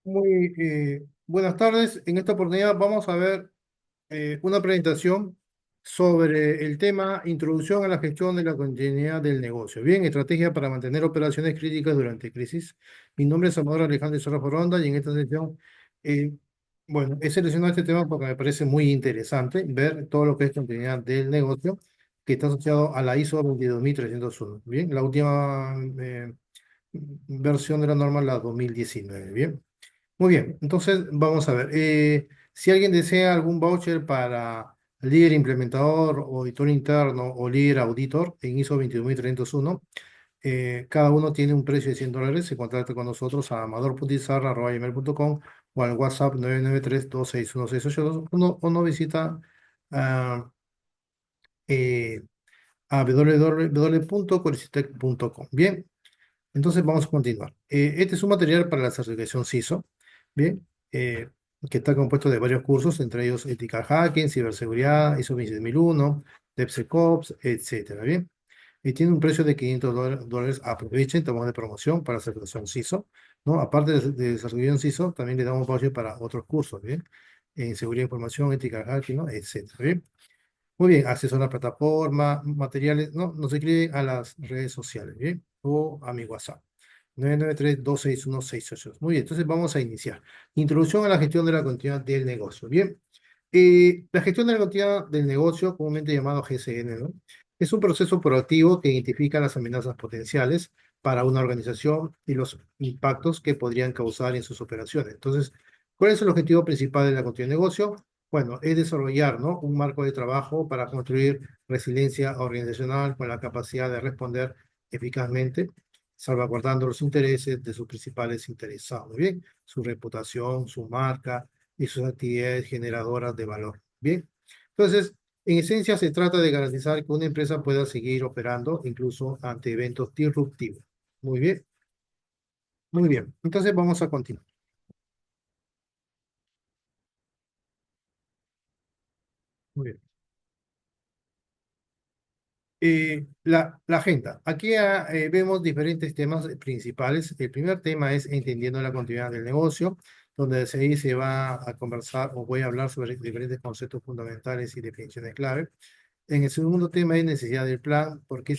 Muy buenas tardes. En esta oportunidad vamos a ver una presentación sobre el tema Introducción a la gestión de la continuidad del negocio. Bien, estrategia para mantener operaciones críticas durante crisis. Mi nombre es Salvador Alejandro Sorra Foronda y en esta sesión, eh, bueno, he seleccionado este tema porque me parece muy interesante ver todo lo que es continuidad del negocio que está asociado a la ISO 22301. Bien, la última versión de la norma, la 2019. Bien. Muy bien, entonces vamos a ver. Si alguien desea algún voucher para líder implementador, auditor interno o líder auditor en ISO 22301, cada uno tiene un precio de $100. Se contacta con nosotros a amador.izarra@gmail.com o al WhatsApp 993-261-682 o no visita ah, eh, a www.corisitec.com. Bien. Entonces vamos a continuar. Este es un material para la certificación CISO, bien, que está compuesto de varios cursos, entre ellos Ethical Hacking, Ciberseguridad, ISO 27001, DevSecOps, etcétera, bien. Y tiene un precio de $500. Aprovechen, estamos de promoción para certificación CISO, ¿no? Aparte de certificación CISO, también le damos voucher para otros cursos, bien, en seguridad de información, Ethical Hacking, ¿no? Etcétera, bien. Muy bien, acceso a la plataforma, materiales, no, nos escriben a las redes sociales, ¿bien? O a mi WhatsApp. 993-261-682. Muy bien, entonces vamos a iniciar. Introducción a la gestión de la continuidad del negocio. Bien, la gestión de la continuidad del negocio, comúnmente llamado GCN, ¿no? Es un proceso proactivo que identifica las amenazas potenciales para una organización y los impactos que podrían causar en sus operaciones. Entonces, ¿cuál es el objetivo principal de la continuidad del negocio? Bueno, es desarrollar, ¿no?, un marco de trabajo para construir resiliencia organizacional con la capacidad de responder eficazmente, salvaguardando los intereses de sus principales interesados. Muy bien, su reputación, su marca y sus actividades generadoras de valor. Bien, entonces, en esencia se trata de garantizar que una empresa pueda seguir operando incluso ante eventos disruptivos. Muy bien, muy bien. Entonces vamos a continuar. Muy bien. La agenda. Aquí vemos diferentes temas principales. El primer tema es entendiendo la continuidad del negocio, donde ahí se va a conversar o voy a hablar sobre diferentes conceptos fundamentales y definiciones clave. En el segundo tema es necesidad del plan, por qué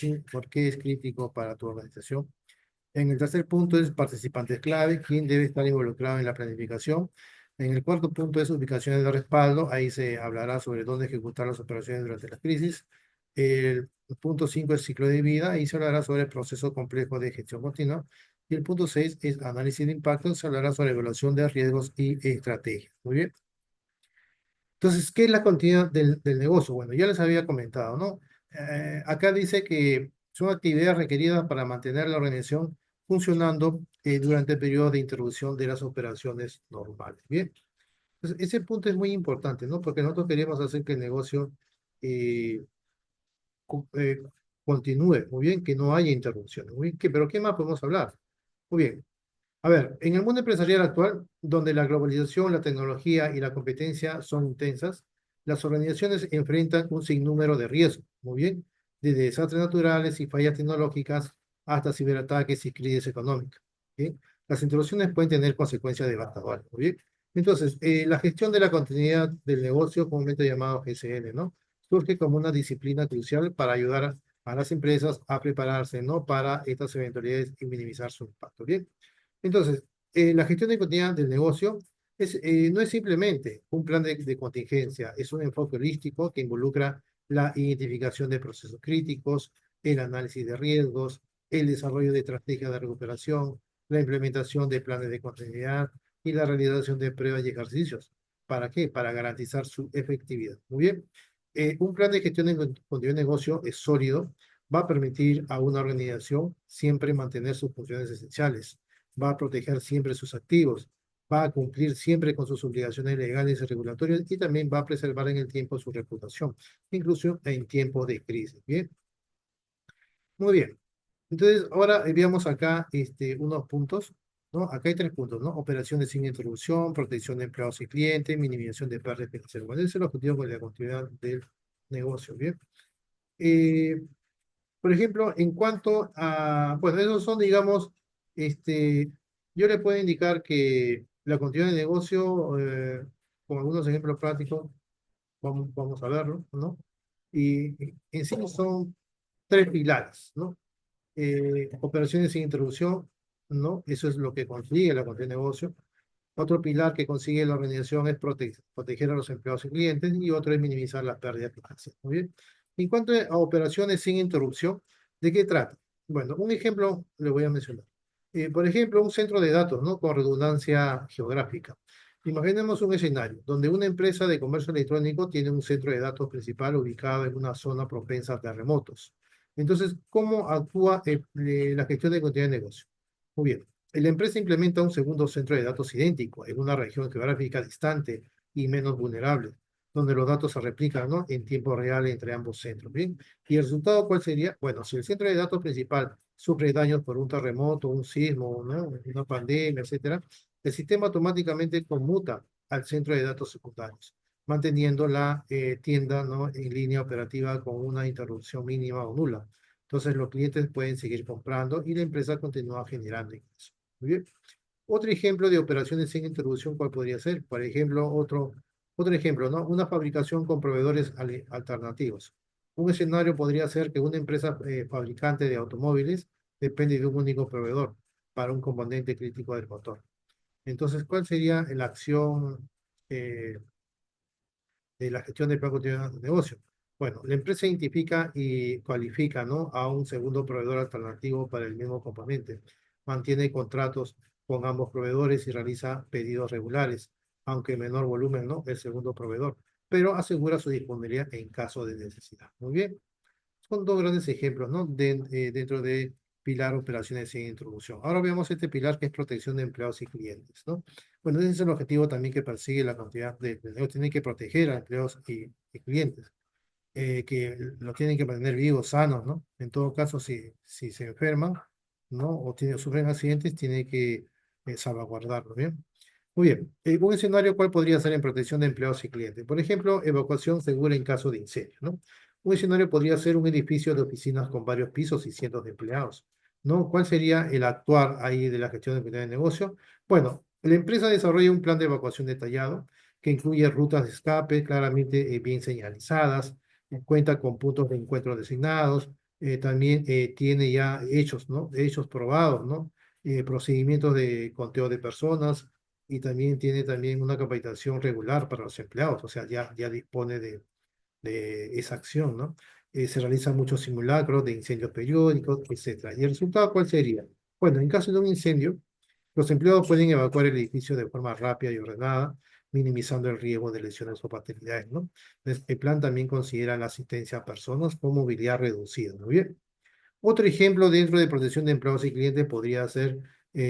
es crítico para tu organización. En el tercer punto es participantes clave, quién debe estar involucrado en la planificación. En el cuarto punto es ubicaciones de respaldo, ahí se hablará sobre dónde ejecutar las operaciones durante la crisis. El punto 5 es ciclo de vida, ahí se hablará sobre el proceso complejo de gestión continua. Y el punto 6 es análisis de impacto, se hablará sobre evaluación de riesgos y estrategia. Muy bien. Entonces, ¿qué es la continuidad del negocio? Bueno, ya les había comentado, ¿no? Acá dice que son actividades requeridas para mantener la organización funcionando durante el periodo de interrupción de las operaciones normales. Bien, entonces ese punto es muy importante, ¿no? Porque nosotros queremos hacer que el negocio eh, co- eh, continúe, muy bien, que no haya interrupciones. Muy bien, pero ¿qué más podemos hablar? Muy bien, a ver, en el mundo empresarial actual, donde la globalización, la tecnología y la competencia son intensas, las organizaciones enfrentan un sinnúmero de riesgos, muy bien, desde desastres naturales y fallas tecnológicas hasta ciberataques y crisis económicas. ¿Bien? Las interrupciones pueden tener consecuencias devastadoras, muy bien. Entonces, la gestión de la continuidad del negocio, comúnmente llamado GCN, ¿no? Surge como una disciplina crucial para ayudar a las empresas a prepararse, ¿no?, para estas eventualidades y minimizar su impacto. Bien. Entonces, la gestión de continuidad del negocio no es simplemente un plan de contingencia, es un enfoque holístico que involucra la identificación de procesos críticos, el análisis de riesgos, el desarrollo de estrategias de recuperación, la implementación de planes de continuidad y la realización de pruebas y ejercicios. ¿Para qué? Para garantizar su efectividad. Muy bien. Un plan de gestión de continuidad de negocio es sólido, va a permitir a una organización siempre mantener sus funciones esenciales, va a proteger siempre sus activos, va a cumplir siempre con sus obligaciones legales y regulatorias y también va a preservar en el tiempo su reputación, incluso en tiempos de crisis. Bien, muy bien. Entonces, ahora veamos acá unos puntos, ¿no? Acá hay tres puntos, ¿no? Operaciones sin interrupción, protección de empleados y clientes, minimización de pérdidas financieras. Bueno, ese es el objetivo de la continuidad del negocio, ¿bien? Eh, por ejemplo, en cuanto a, bueno, esos son, digamos, yo le puedo indicar que la continuidad de negocio, con algunos ejemplos prácticos, vamos a verlo, ¿no? Y en sí son tres pilares, ¿no? Operaciones sin interrupción, ¿no? Eso es lo que consigue la continuidad de negocio. Otro pilar que consigue la organización es proteger a los empleados y clientes, y otro es minimizar las pérdidas financieras. Muy bien. En cuanto a operaciones sin interrupción, ¿de qué trata? Bueno, un ejemplo le voy a mencionar. Por ejemplo, un centro de datos, ¿no? Con redundancia geográfica. Imaginemos un escenario donde una empresa de comercio electrónico tiene un centro de datos principal ubicado en una zona propensa a terremotos. Entonces, ¿cómo actúa la gestión de continuidad de negocio? Muy bien. La empresa implementa un segundo centro de datos idéntico en una región geográfica distante y menos vulnerable, donde los datos se replican, ¿no? En tiempo real entre ambos centros. ¿Bien? ¿Y el resultado cuál sería? Bueno, si el centro de datos principal sufre daños por un terremoto, un sismo, ¿no? Una pandemia, etcétera, el sistema automáticamente conmuta al centro de datos secundarios, manteniendo la tienda, ¿no? En línea operativa con una interrupción mínima o nula. Entonces los clientes pueden seguir comprando y la empresa continúa generando ingresos. Muy bien. Otro ejemplo de operaciones sin interrupción, ¿cuál podría ser? Por ejemplo, otro ejemplo, ¿no? Una fabricación con proveedores alternativos. Un escenario podría ser que una empresa fabricante de automóviles depende de un único proveedor para un componente crítico del motor. Entonces, ¿cuál sería la acción eh, de la gestión del plan continuo de negocio? Bueno, la empresa identifica y cualifica, ¿no? A un segundo proveedor alternativo para el mismo componente. Mantiene contratos con ambos proveedores y realiza pedidos regulares, aunque en menor volumen, ¿no? El segundo proveedor, pero asegura su disponibilidad en caso de necesidad. Muy bien. Son dos grandes ejemplos, ¿no? Dentro de pilar operaciones sin introducción. Ahora veamos este pilar que es protección de empleados y clientes, ¿no? Bueno, ese es el objetivo también que persigue la cantidad de negocio. Tiene que proteger a empleados y clientes, que los tienen que mantener vivos, sanos, ¿no? En todo caso, si se enferman, ¿no? O sufren accidentes, tiene que salvaguardarlo, ¿bien? Muy bien. Un escenario, ¿cuál podría ser en protección de empleados y clientes? Por ejemplo, evacuación segura en caso de incendio, ¿no? Un escenario podría ser un edificio de oficinas con varios pisos y cientos de empleados, ¿no? ¿Cuál sería el actuar ahí de la gestión de unidad de negocio? Bueno, la empresa desarrolla un plan de evacuación detallado que incluye rutas de escape claramente bien señalizadas, cuenta con puntos de encuentro designados, también tiene ya hechos, ¿no? Hechos probados, ¿no? Procedimientos de conteo de personas, y también tiene también una capacitación regular para los empleados, o sea, ya dispone de esa acción, ¿no? Se realizan muchos simulacros de incendios periódicos, etcétera. ¿Y el resultado cuál sería? Bueno, en caso de un incendio, los empleados pueden evacuar el edificio de forma rápida y ordenada, minimizando el riesgo de lesiones o fatalidades, ¿no? Entonces, el plan también considera la asistencia a personas con movilidad reducida, ¿muy bien? Otro ejemplo dentro de protección de empleados y clientes podría ser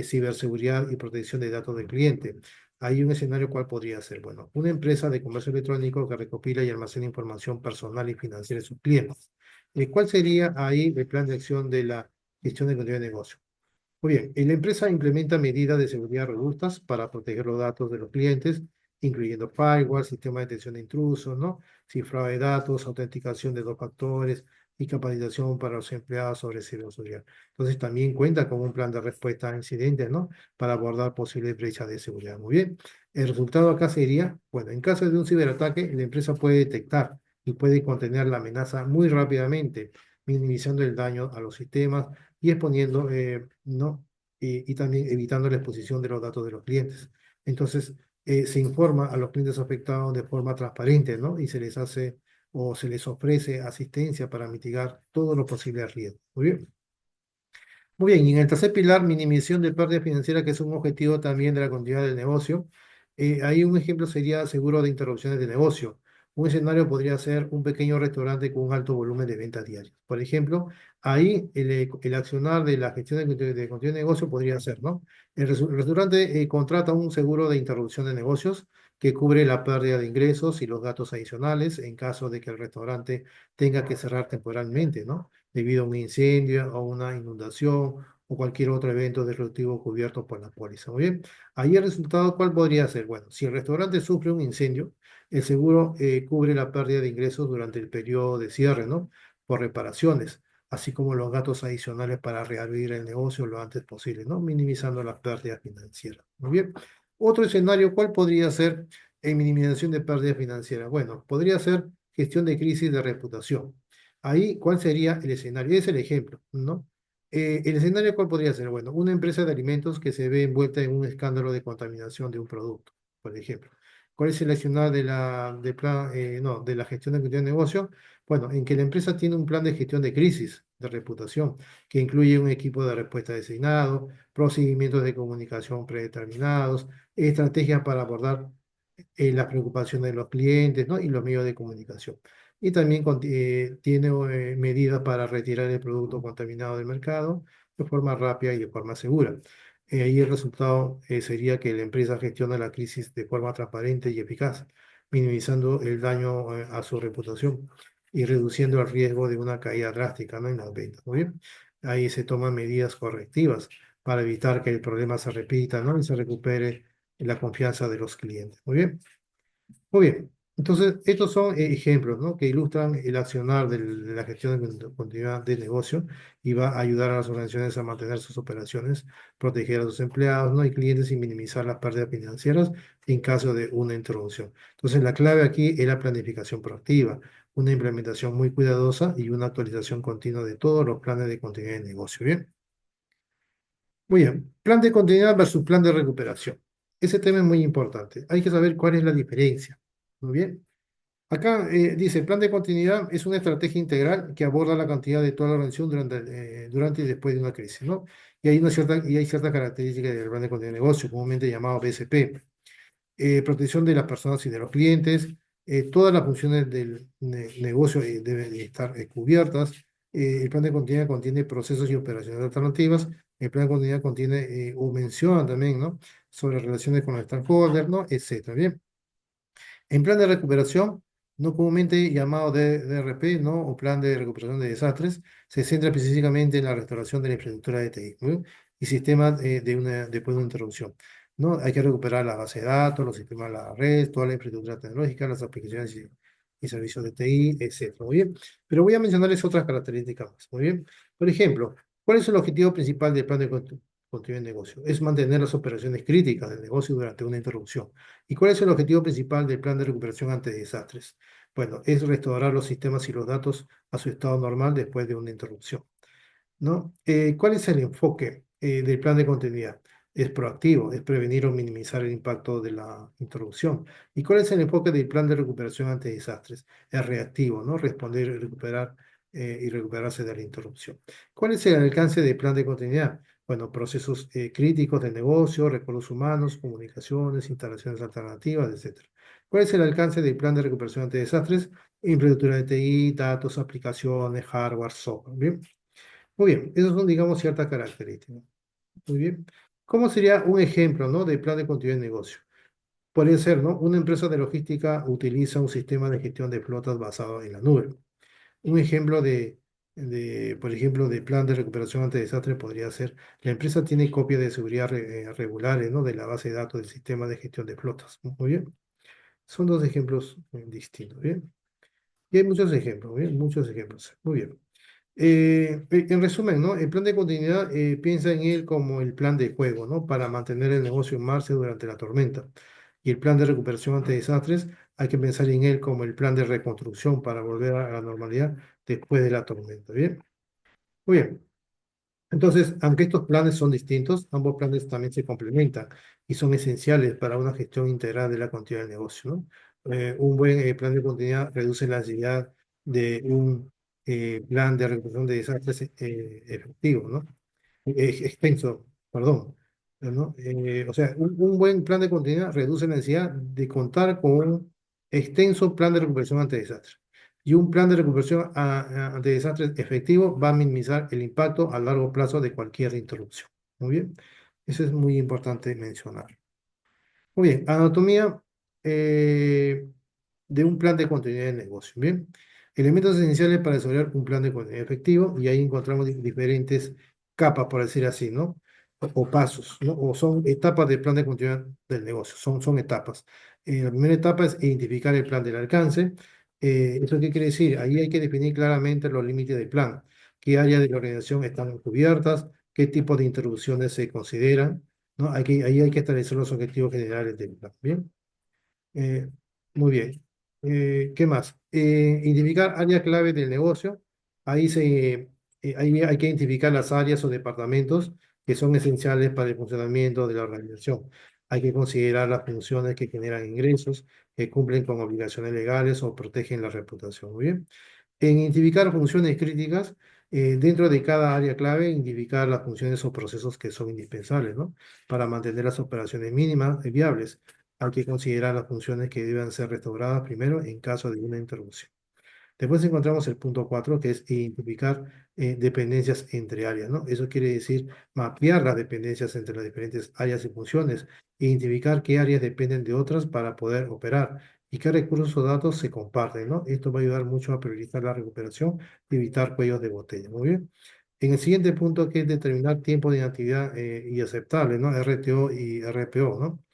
ciberseguridad y protección de datos del cliente. Hay un escenario cual podría ser, bueno, una empresa de comercio electrónico que recopila y almacena información personal y financiera de sus clientes. ¿Cuál sería ahí el plan de acción de la gestión de continuidad de negocio? Muy bien, la empresa implementa medidas de seguridad robustas para proteger los datos de los clientes, incluyendo firewall, sistema de detección de intrusos, ¿no? Cifrado de datos, autenticación de dos factores y capacitación para los empleados sobre ciberseguridad. Entonces también cuenta con un plan de respuesta a incidentes, ¿no? Para abordar posibles brechas de seguridad. Muy bien. El resultado acá sería, bueno, en caso de un ciberataque, la empresa puede detectar y puede contener la amenaza muy rápidamente, minimizando el daño a los sistemas y exponiendo, ¿no? Y también evitando la exposición de los datos de los clientes. Entonces, se informa a los clientes afectados de forma transparente, ¿no? Y se les hace o se les ofrece asistencia para mitigar todos los posibles riesgos. Muy bien. Muy bien, y en el tercer pilar, minimización de pérdida financiera, que es un objetivo también de la continuidad del negocio. Ahí un ejemplo sería seguro de interrupciones de negocio. Un escenario podría ser un pequeño restaurante con un alto volumen de ventas diarias. Por ejemplo, ahí el accionar de la gestión de continuidad de negocio podría ser, ¿no? El restaurante contrata un seguro de interrupción de negocios que cubre la pérdida de ingresos y los gastos adicionales en caso de que el restaurante tenga que cerrar temporalmente, ¿no? Debido a un incendio o una inundación o cualquier otro evento disruptivo cubierto por la póliza. Muy bien. Ahí el resultado, ¿cuál podría ser? Bueno, si el restaurante sufre un incendio, el seguro cubre la pérdida de ingresos durante el periodo de cierre, ¿no? Por reparaciones, así como los gastos adicionales para reabrir el negocio lo antes posible, ¿no? Minimizando las pérdidas financieras. Muy bien. Otro escenario, ¿cuál podría ser en minimización de pérdidas financieras? Bueno, podría ser gestión de crisis de reputación. Ahí, ¿cuál sería el escenario? Es el ejemplo, ¿no? El escenario, ¿cuál podría ser? Bueno, una empresa de alimentos que se ve envuelta en un escándalo de contaminación de un producto, por ejemplo. ¿Cuál es el accionar de la gestión de continuidad de negocio? Bueno, en que la empresa tiene un plan de gestión de crisis de reputación, que incluye un equipo de respuesta designado, procedimientos de comunicación predeterminados, estrategias para abordar las preocupaciones de los clientes, ¿no? Y los medios de comunicación. Y también tiene medidas para retirar el producto contaminado del mercado de forma rápida y de forma segura. Ahí el resultado sería que la empresa gestiona la crisis de forma transparente y eficaz, minimizando el daño a su reputación y reduciendo el riesgo de una caída drástica, ¿no? En las ventas. Muy bien. Ahí se toman medidas correctivas para evitar que el problema se repita, ¿no? Y se recupere la confianza de los clientes. Muy bien. Muy bien. Entonces, estos son ejemplos, ¿no? Que ilustran el accionar de la gestión de continuidad de negocio y va a ayudar a las organizaciones a mantener sus operaciones, proteger a sus empleados, ¿no? Y clientes y minimizar las pérdidas financieras en caso de una interrupción. Entonces, la clave aquí es la planificación proactiva, una implementación muy cuidadosa y una actualización continua de todos los planes de continuidad de negocio. Bien. Muy bien, plan de continuidad versus plan de recuperación. Ese tema es muy importante. Hay que saber cuál es la diferencia. Muy bien. Acá dice, plan de continuidad es una estrategia integral que aborda la cantidad de toda la organización durante y después de una crisis, ¿no? Y hay ciertas características del plan de continuidad de negocio, comúnmente llamado BSP. Protección de las personas y de los clientes, todas las funciones del negocio deben de estar cubiertas. El plan de continuidad contiene procesos y operaciones alternativas. El plan de continuidad contiene o menciona también, ¿no? Sobre relaciones con los stakeholders, ¿no? Etcétera. Bien. En plan de recuperación, no comúnmente llamado DRP, ¿no? O plan de recuperación de desastres, se centra específicamente en la restauración de la infraestructura de TI, ¿no? Y sistemas después de una interrupción, ¿no? Hay que recuperar la base de datos, los sistemas de la red, toda la infraestructura tecnológica, las aplicaciones y servicios de TI, etcétera. Muy bien. Pero voy a mencionarles otras características más. Muy bien. Por ejemplo, ¿cuál es el objetivo principal del plan de continuidad de negocio? Es mantener las operaciones críticas del negocio durante una interrupción. ¿Y cuál es el objetivo principal del plan de recuperación ante desastres? Bueno, es restaurar los sistemas y los datos a su estado normal después de una interrupción, ¿no? ¿Cuál es el enfoque del plan de continuidad? Es proactivo, es prevenir o minimizar el impacto de la interrupción. ¿Y cuál es el enfoque del plan de recuperación ante desastres? Es reactivo, ¿no? Responder y recuperarse de la interrupción. ¿Cuál es el alcance del plan de continuidad? Bueno, procesos críticos del negocio, recursos humanos, comunicaciones, instalaciones alternativas, etcétera. ¿Cuál es el alcance del plan de recuperación ante desastres? Infraestructura de TI, datos, aplicaciones, hardware, software. Bien. Muy bien, esas son, digamos, ciertas características. Muy bien. ¿Cómo sería un ejemplo, ¿no? De plan de continuidad de negocio? Puede ser, ¿no? Una empresa de logística utiliza un sistema de gestión de flotas basado en la nube. Un ejemplo por ejemplo, de plan de recuperación ante desastre podría ser, la empresa tiene copias de seguridad regulares, ¿no? De la base de datos del sistema de gestión de flotas. Muy bien. Son dos ejemplos distintos, ¿bien? Y hay muchos ejemplos, ¿bien? Muchos ejemplos. Muy bien. En resumen, ¿no? El plan de continuidad piensa en él como el plan de juego, ¿no? Para mantener el negocio en marcha durante la tormenta. Y el plan de recuperación ante desastres, hay que pensar en él como el plan de reconstrucción para volver a la normalidad después de la tormenta. ¿Bien? Muy bien. Entonces, aunque estos planes son distintos, ambos planes también se complementan y son esenciales para una gestión integral de la continuidad del negocio, ¿no? Un buen plan de continuidad reduce la ansiedad de un plan de recuperación de desastres efectivo, ¿no? Extenso, perdón, ¿no? O sea, un buen plan de continuidad reduce la necesidad de contar con un extenso plan de recuperación ante desastres. Y un plan de recuperación ante desastres efectivo va a minimizar el impacto a largo plazo de cualquier interrupción. Muy bien, eso es muy importante mencionar. Muy bien, anatomía eh, de un plan de continuidad de negocio. Bien, elementos esenciales para desarrollar un plan de continuidad efectivo y ahí encontramos diferentes capas, por decir así, ¿no? O pasos, ¿no? O son etapas del plan de continuidad del negocio, son etapas. La primera etapa es identificar el plan del alcance. ¿Eso qué quiere decir? Ahí hay que definir claramente los límites del plan, qué áreas de la organización están cubiertas, qué tipo de interrupciones se consideran, ¿no? Ahí hay que establecer los objetivos generales del plan. Bien. Eh, Muy bien. ¿Qué más? Identificar áreas clave del negocio. Ahí, ahí hay que identificar las áreas o departamentos que son esenciales para el funcionamiento de la organización. Hay que considerar las funciones que generan ingresos, que cumplen con obligaciones legales o protegen la reputación. Muy bien. En identificar funciones críticas, dentro de cada área clave, identificar las funciones o procesos que son indispensables, ¿no? Para mantener las operaciones mínimas y viables. Hay que considerar las funciones que deben ser restauradas primero en caso de una interrupción. Después encontramos el punto 4, que es identificar dependencias entre áreas, ¿no? Eso quiere decir mapear las dependencias entre las diferentes áreas y funciones, identificar qué áreas dependen de otras para poder operar y qué recursos o datos se comparten, ¿no? Esto va a ayudar mucho a priorizar la recuperación y evitar cuellos de botella. Muy bien. En el siguiente punto, que es determinar tiempo de inactividad y aceptable, ¿no? RTO y RPO, ¿no?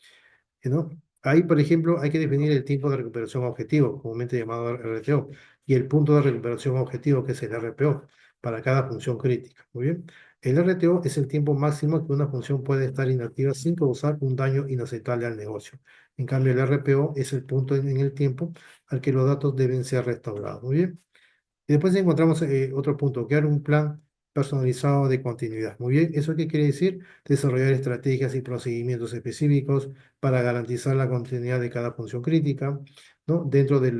¿No? Ahí, por ejemplo, hay que definir el tiempo de recuperación objetivo, comúnmente llamado RTO, y el punto de recuperación objetivo, que es el RPO, para cada función crítica. Muy bien. El RTO es el tiempo máximo que una función puede estar inactiva sin causar un daño inaceptable al negocio. En cambio, el RPO es el punto en el tiempo al que los datos deben ser restaurados. Muy bien. Y después encontramos otro punto, crear un plan personalizado de continuidad. Muy bien, ¿eso qué quiere decir? Desarrollar estrategias y procedimientos específicos para garantizar la continuidad de cada función crítica, ¿no? Dentro de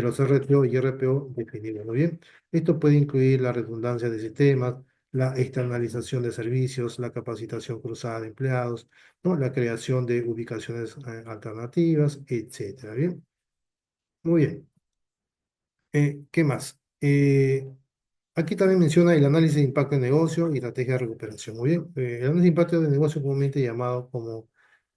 los RTO y RPO definidos. Muy bien, esto puede incluir la redundancia de sistemas, la externalización de servicios, la capacitación cruzada de empleados, ¿no? La creación de ubicaciones alternativas, etcétera. Bien, muy bien. ¿Qué más? Aquí también menciona el análisis de impacto de negocio y estrategia de recuperación. Muy bien. El análisis de impacto de negocio comúnmente llamado como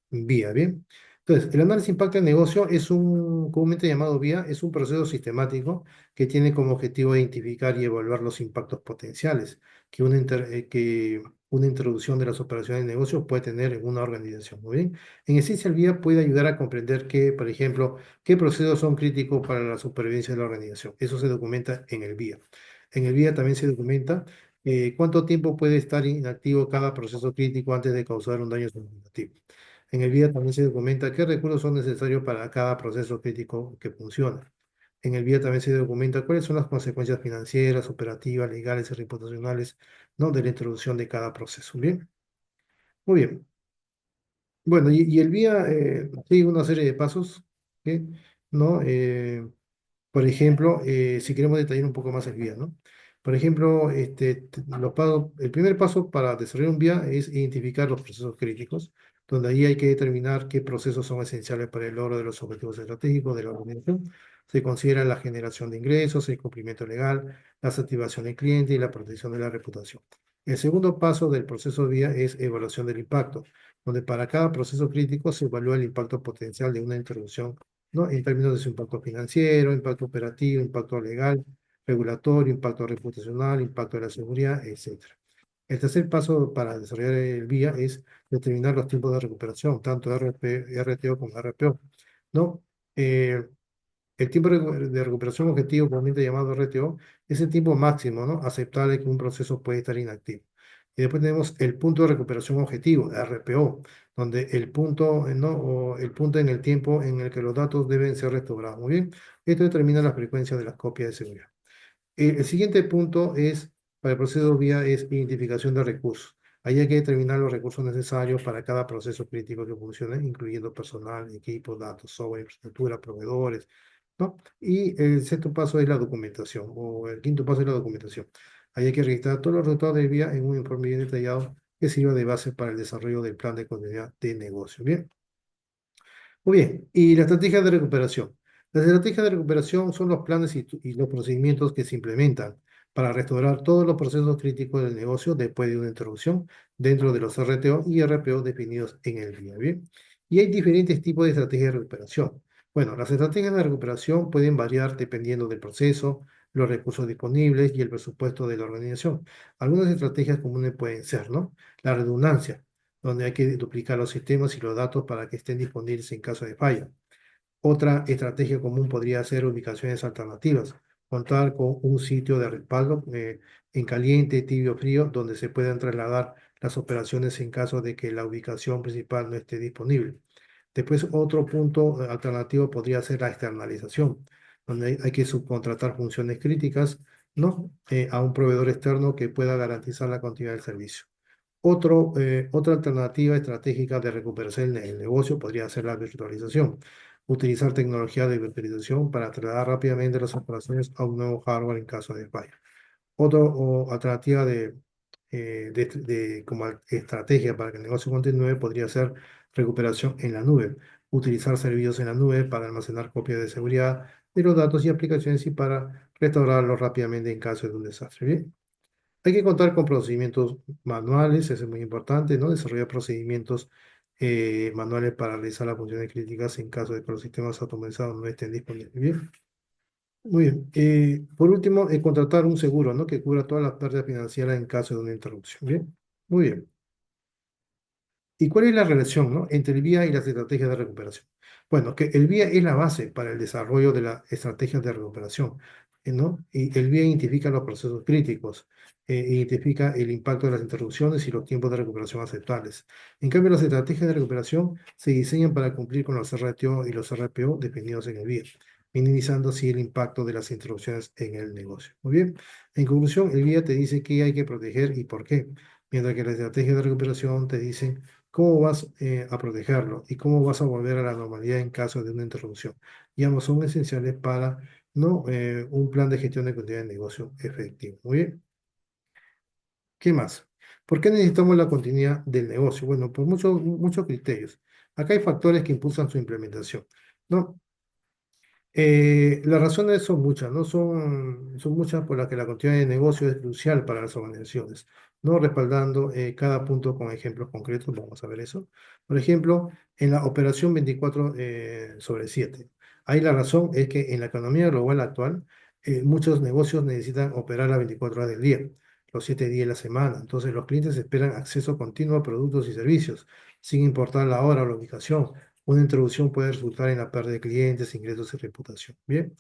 vía, ¿bien? Entonces, el análisis de impacto de negocio es un, comúnmente llamado vía, es un proceso sistemático que tiene como objetivo identificar y evaluar los impactos potenciales que una introducción de las operaciones de negocio puede tener en una organización. Muy bien. En esencia, el vía puede ayudar a comprender que, por ejemplo, qué procesos son críticos para la supervivencia de la organización. Eso se documenta en el vía. En el vía también se documenta cuánto tiempo puede estar inactivo cada proceso crítico antes de causar un daño significativo. En el VIA también se documenta qué recursos son necesarios para cada proceso crítico que funcione. En el VIA también se documenta cuáles son las consecuencias financieras, operativas, legales y reputacionales, ¿no? De la introducción de cada proceso. Bien, muy bien. Bueno, y el VIA sigue una serie de pasos, ¿sí? ¿No? Por ejemplo, si queremos detallar un poco más el vía, ¿no? Por ejemplo, el primer paso para desarrollar un vía es identificar los procesos críticos, donde ahí hay que determinar qué procesos son esenciales para el logro de los objetivos estratégicos de la organización. Se considera la generación de ingresos, el cumplimiento legal, la satisfacción del cliente y la protección de la reputación. El segundo paso del proceso vía es evaluación del impacto, donde para cada proceso crítico se evalúa el impacto potencial de una interrupción, ¿no? En términos de su impacto financiero, impacto operativo, impacto legal, regulatorio, impacto reputacional, impacto de la seguridad, etcétera. El tercer paso para desarrollar el vía es determinar los tiempos de recuperación, tanto RTO como RPO, ¿no? Eh, el tiempo de recuperación objetivo, comúnmente llamado RTO, es el tiempo máximo, ¿no? Aceptable que un proceso puede estar inactivo. Y después tenemos el punto de recuperación objetivo, RPO, donde el punto, ¿no? O el punto en el tiempo en el que los datos deben ser restaurados. Muy bien. Esto determina la frecuencia de las copias de seguridad. El siguiente punto es, para el proceso vía, es identificación de recursos. Ahí hay que determinar los recursos necesarios para cada proceso crítico que funcione, incluyendo personal, equipos, datos, software, infraestructura, proveedores, ¿no? Y el sexto paso es la documentación, o el quinto paso es la documentación. Ahí hay que registrar todos los resultados del vía en un informe bien detallado que sirva de base para el desarrollo del plan de continuidad de negocio. Bien. Muy bien, y la estrategia de recuperación. Las estrategias de recuperación son los planes y los procedimientos que se implementan para restaurar todos los procesos críticos del negocio después de una interrupción dentro de los RTO y RPO definidos en el día. Bien, y hay diferentes tipos de estrategias de recuperación. Bueno, las estrategias de recuperación pueden variar dependiendo del proceso, los recursos disponibles y el presupuesto de la organización. Algunas estrategias comunes pueden ser, ¿no? La redundancia, donde hay que duplicar los sistemas y los datos para que estén disponibles en caso de falla. Otra estrategia común podría ser ubicaciones alternativas, contar con un sitio de respaldo en caliente, tibio, frío, donde se puedan trasladar las operaciones en caso de que la ubicación principal no esté disponible. Después, otro punto alternativo podría ser la externalización, donde hay que subcontratar funciones críticas, ¿no? A un proveedor externo que pueda garantizar la continuidad del servicio. Otra alternativa estratégica de recuperación del negocio podría ser la virtualización. Utilizar tecnología de virtualización para trasladar rápidamente las operaciones a un nuevo hardware en caso de falla. Alternativa como estrategia para que el negocio continúe podría ser recuperación en la nube. Utilizar servicios en la nube para almacenar copias de seguridad de los datos y aplicaciones y para restaurarlos rápidamente en caso de un desastre. Bien. Hay que contar con procedimientos manuales, eso es muy importante, ¿no? Desarrollar procedimientos manuales para realizar las funciones críticas en caso de que los sistemas automatizados no estén disponibles. Bien, muy bien. Por último, contratar un seguro, ¿no? Que cubra todas las pérdidas financieras en caso de una interrupción. Bien, muy bien. ¿Y cuál es la relación, ¿no? Entre el VIA y las estrategias de recuperación? Bueno, que el VIA es la base para el desarrollo de las estrategias de recuperación, ¿no? Y el VIA identifica los procesos críticos, identifica el impacto de las interrupciones y los tiempos de recuperación aceptables. En cambio, las estrategias de recuperación se diseñan para cumplir con los RTO y los RPO definidos en el VIA, minimizando así el impacto de las interrupciones en el negocio. Muy bien. En conclusión, el VIA te dice qué hay que proteger y por qué, mientras que las estrategias de recuperación te dicen cómo vas a protegerlo y cómo vas a volver a la normalidad en caso de una interrupción. Y ambos son esenciales para ¿no? Un plan de gestión de continuidad de negocio efectivo. Muy bien. ¿Qué más? ¿Por qué necesitamos la continuidad del negocio? Bueno, por muchos criterios. Acá hay factores que impulsan su implementación. ¿No? Las razones son muchas, ¿no? Son muchas por las que la continuidad de negocio es crucial para las organizaciones, ¿no? Respaldando cada punto con ejemplos concretos, vamos a ver eso. Por ejemplo, en la operación 24/7. Ahí la razón es que en la economía global actual, muchos negocios necesitan operar las 24 horas del día, los 7 días de la semana. Entonces, los clientes esperan acceso continuo a productos y servicios, sin importar la hora o la ubicación. Una introducción puede resultar en la pérdida de clientes, ingresos y reputación. Bien.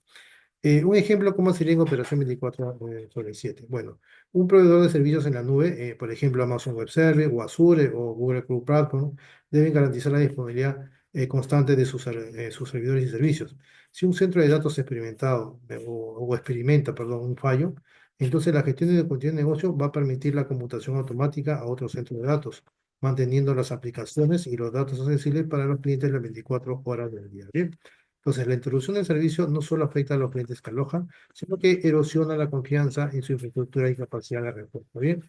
Un ejemplo, ¿cómo sería en operación 24/7? Bueno, un proveedor de servicios en la nube, por ejemplo, Amazon Web Service o Azure o Google Cloud Platform, deben garantizar la disponibilidad constante de sus servidores y servicios. Si un centro de datos experimentado o experimenta, perdón, un fallo, entonces la gestión de continuidad de negocio va a permitir la computación automática a otro centro de datos, manteniendo las aplicaciones y los datos accesibles para los clientes las 24 horas del día. Bien. Entonces, la interrupción del servicio no solo afecta a los clientes que alojan, sino que erosiona la confianza en su infraestructura y capacidad de respuesta. Bien.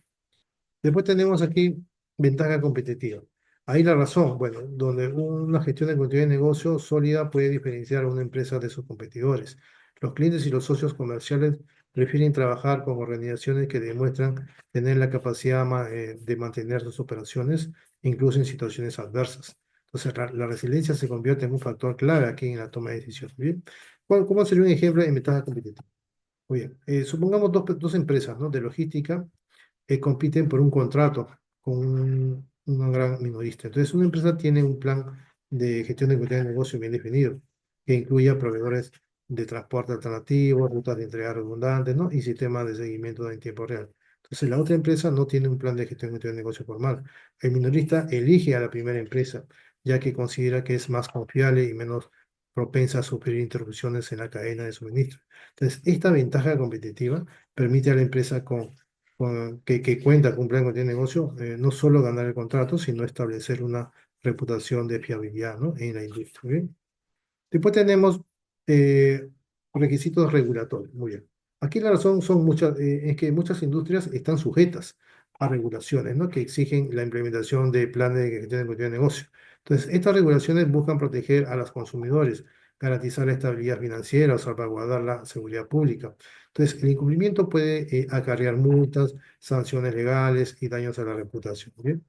Después tenemos aquí ventaja competitiva. Ahí la razón, bueno, donde una gestión de continuidad de negocio sólida puede diferenciar a una empresa de sus competidores. Los clientes y los socios comerciales prefieren trabajar con organizaciones que demuestran tener la capacidad de mantener sus operaciones, incluso en situaciones adversas. Entonces, la resiliencia se convierte en un factor clave aquí en la toma de decisiones. ¿Bien? ¿Cómo sería un ejemplo de ventaja competitiva? Muy bien, supongamos dos empresas, ¿no? De logística compiten por un contrato con una gran minorista. Entonces, una empresa tiene un plan de gestión de continuidad de negocio bien definido, que incluya proveedores de transporte alternativo, rutas de entrega redundantes, ¿no? Y sistemas de seguimiento en tiempo real. Entonces, la otra empresa no tiene un plan de gestión de continuidad de negocio formal. El minorista elige a la primera empresa, ya que considera que es más confiable y menos propensa a sufrir interrupciones en la cadena de suministro. Entonces, esta ventaja competitiva permite a la empresa que cuenta con un plan de negocio, no solo ganar el contrato, sino establecer una reputación de fiabilidad, ¿no? En la industria. ¿Bien? Después tenemos eh, requisitos regulatorios. Muy bien. Aquí la razón es que muchas industrias están sujetas a regulaciones, ¿no? Que exigen la implementación de planes de gestión de continuidad de negocio. Entonces, estas regulaciones buscan proteger a los consumidores, garantizar la estabilidad financiera o salvaguardar la seguridad pública. Entonces, el incumplimiento puede acarrear multas, sanciones legales y daños a la reputación. ¿Bien?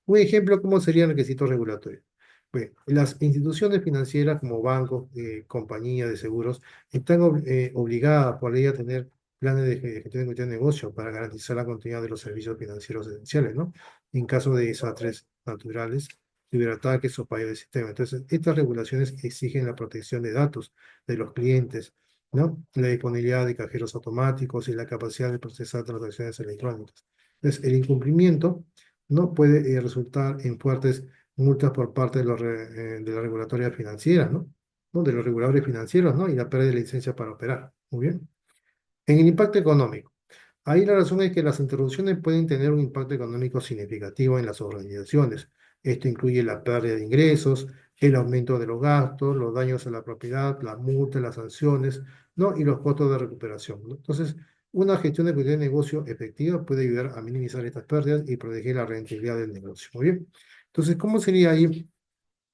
Un ejemplo, ¿cómo serían requisitos regulatorios? Bueno, las instituciones financieras como bancos, compañías de seguros, están obligadas por ley a tener planes de gestión de continuidad de negocio para garantizar la continuidad de los servicios financieros esenciales, ¿no? En caso de desastres naturales, ciberataques o fallos del sistema. Entonces, estas regulaciones exigen la protección de datos de los clientes, ¿no? La disponibilidad de cajeros automáticos y la capacidad de procesar transacciones electrónicas. Entonces, el incumplimiento ¿no? Puede resultar en fuertes multas por parte de la regulatoria financiera, ¿no? ¿No? De los reguladores financieros, ¿no? Y la pérdida de licencia para operar. Muy bien. En el impacto económico. Ahí la razón es que las interrupciones pueden tener un impacto económico significativo en las organizaciones. Esto incluye la pérdida de ingresos, el aumento de los gastos, los daños a la propiedad, las multas, las sanciones, ¿no? Y los costos de recuperación, ¿no? Entonces, una gestión de cualquier negocio efectiva puede ayudar a minimizar estas pérdidas y proteger la rentabilidad del negocio. Muy bien. Entonces, ¿cómo sería ahí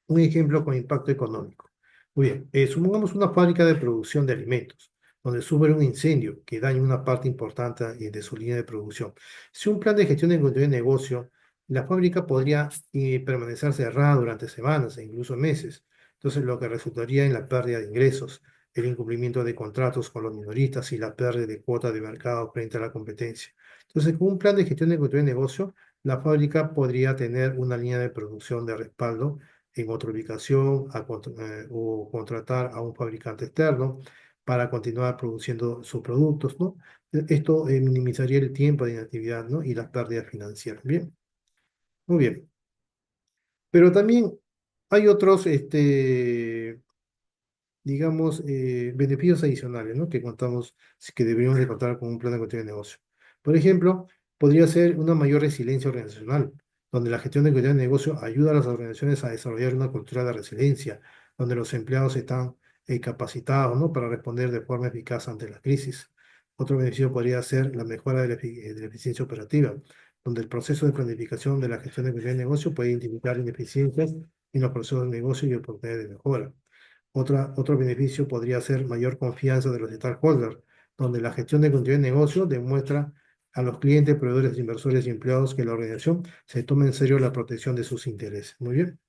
un ejemplo con impacto económico? Muy bien, supongamos una fábrica de producción de alimentos, donde sufre un incendio que daña una parte importante de su línea de producción. Si un plan de gestión de continuidad de negocio, la fábrica podría permanecer cerrada durante semanas e incluso meses. Entonces, lo que resultaría en la pérdida de ingresos, el incumplimiento de contratos con los minoristas y la pérdida de cuotas de mercado frente a la competencia. Entonces, con un plan de gestión de continuidad de negocio, la fábrica podría tener una línea de producción de respaldo en otra ubicación o contratar a un fabricante externo para continuar produciendo sus productos, ¿no? Esto minimizaría el tiempo de inactividad, ¿no? Y las pérdidas financieras. Bien, muy bien. Pero también hay otros, digamos, beneficios adicionales, ¿no? Que contamos, que deberíamos de contar con un plan de continuidad de negocio. Por ejemplo, podría ser una mayor resiliencia organizacional, donde la gestión de continuidad de negocio ayuda a las organizaciones a desarrollar una cultura de resiliencia, donde los empleados están capacitados, ¿no? Para responder de forma eficaz ante la crisis. Otro beneficio podría ser la mejora de la eficiencia operativa, donde el proceso de planificación de la gestión de continuidad de negocio puede identificar ineficiencias en los procesos de negocio y oportunidades de mejora. Otro beneficio podría ser mayor confianza de los stakeholders, donde la gestión de continuidad de negocio demuestra a los clientes, proveedores, inversores y empleados que la organización se toma en serio la protección de sus intereses. Muy bien.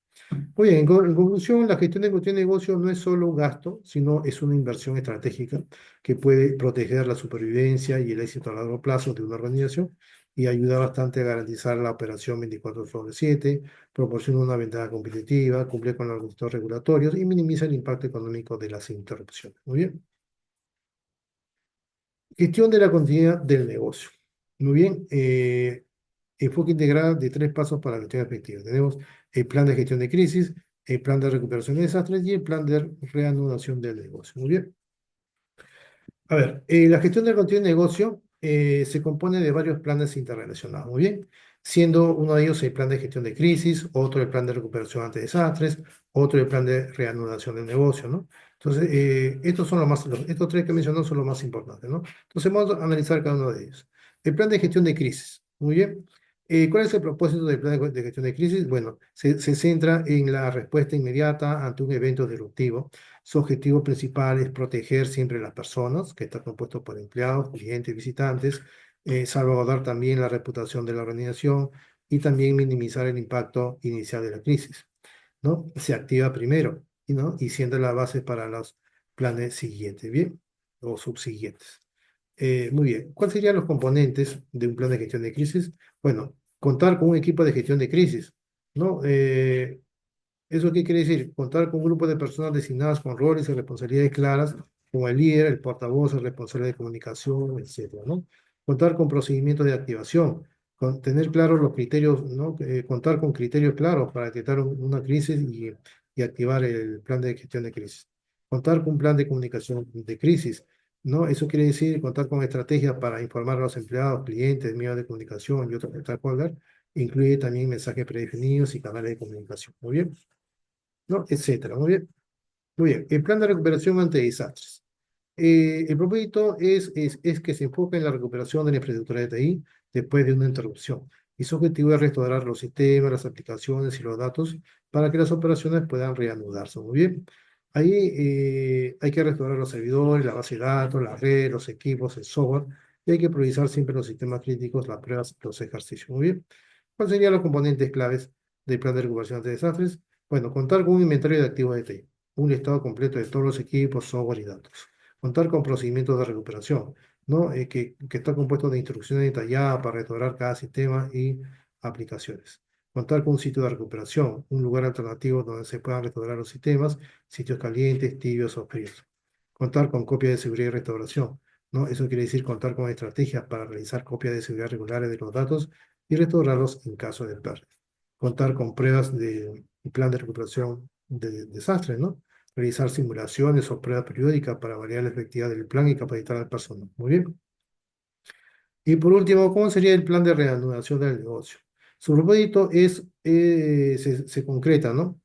Muy bien, en conclusión, la gestión de continuidad de negocio no es solo un gasto, sino es una inversión estratégica que puede proteger la supervivencia y el éxito a largo plazo de una organización y ayuda bastante a garantizar la operación 24/7, proporciona una ventaja competitiva, cumple con los requisitos regulatorios y minimiza el impacto económico de las interrupciones. Muy bien. Gestión de la continuidad del negocio. Muy bien. Enfoque integral de 3 pasos para la gestión efectiva. Tenemos el plan de gestión de crisis, el plan de recuperación de desastres y el plan de reanudación del negocio. Muy bien. A ver, la gestión del continuo de negocio se compone de varios planes interrelacionados, muy bien, siendo uno de ellos el plan de gestión de crisis, otro el plan de recuperación ante desastres, otro el plan de reanudación del negocio, ¿no? Entonces, estos tres que mencionó son los más importantes, ¿no? Entonces, vamos a analizar cada uno de ellos. El plan de gestión de crisis, muy bien. ¿Cuál es el propósito del plan de gestión de crisis? Bueno, se centra en la respuesta inmediata ante un evento disruptivo. Su objetivo principal es proteger siempre a las personas, que está compuesto por empleados, clientes, visitantes, salvaguardar también la reputación de la organización y también minimizar el impacto inicial de la crisis, ¿no? Se activa primero, ¿no? Y siendo la base para los planes siguientes, ¿bien? O subsiguientes. Muy bien. ¿Cuáles serían los componentes de un plan de gestión de crisis? Bueno, contar con un equipo de gestión de crisis, ¿no? ¿Eso qué quiere decir? Contar con un grupo de personas designadas con roles y responsabilidades claras, como el líder, el portavoz, el responsable de comunicación, etcétera, ¿no? Contar con procedimientos de activación, tener claros los criterios, ¿no? Contar con criterios claros para detectar una crisis y activar el plan de gestión de crisis. Contar con un plan de comunicación de crisis, ¿no? Eso quiere decir contar con estrategias para informar a los empleados, clientes, medios de comunicación y otros stakeholders. Incluye también mensajes predefinidos y canales de comunicación. Muy bien. ¿No? Etcétera. Muy bien. Muy bien. El plan de recuperación ante desastres. El propósito es que se enfoque en la recuperación de la infraestructura de TI después de una interrupción. Y su objetivo es restaurar los sistemas, las aplicaciones y los datos para que las operaciones puedan reanudarse. Muy bien. Ahí hay que restaurar los servidores, la base de datos, la red, los equipos, el software. Y hay que priorizar siempre los sistemas críticos, las pruebas, los ejercicios. Muy bien. ¿Cuáles serían los componentes claves del plan de recuperación ante desastres? Bueno, contar con un inventario de activos de TI, un listado completo de todos los equipos, software y datos. Contar con procedimientos de recuperación, ¿no? Que está compuesto de instrucciones detalladas para restaurar cada sistema y aplicaciones. Contar con un sitio de recuperación, un lugar alternativo donde se puedan restaurar los sistemas, sitios calientes, tibios o fríos. Contar con copias de seguridad y restauración, ¿no? Eso quiere decir contar con estrategias para realizar copias de seguridad regulares de los datos y restaurarlos en caso de pérdida. Contar con pruebas de y plan de recuperación de desastres, ¿no? Realizar simulaciones o pruebas periódicas para validar la efectividad del plan y capacitar al personal. Muy bien. Y por último, ¿cómo sería el plan de reanudación del negocio? Su propósito se concreta, ¿no?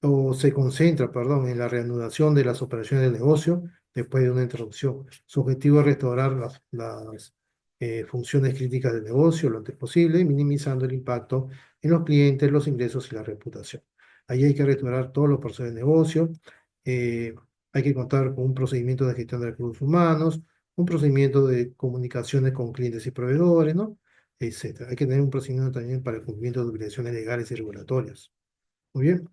O se concentra, perdón, en la reanudación de las operaciones del negocio después de una interrupción. Su objetivo es restaurar las funciones críticas del negocio lo antes posible, minimizando el impacto en los clientes, los ingresos y la reputación. Ahí hay que restaurar todos los procesos de negocio, eh, hay que contar con un procedimiento de gestión de recursos humanos, un procedimiento de comunicaciones con clientes y proveedores, ¿no? Etcétera. Hay que tener un procedimiento también para el cumplimiento de obligaciones legales y regulatorias. Muy bien.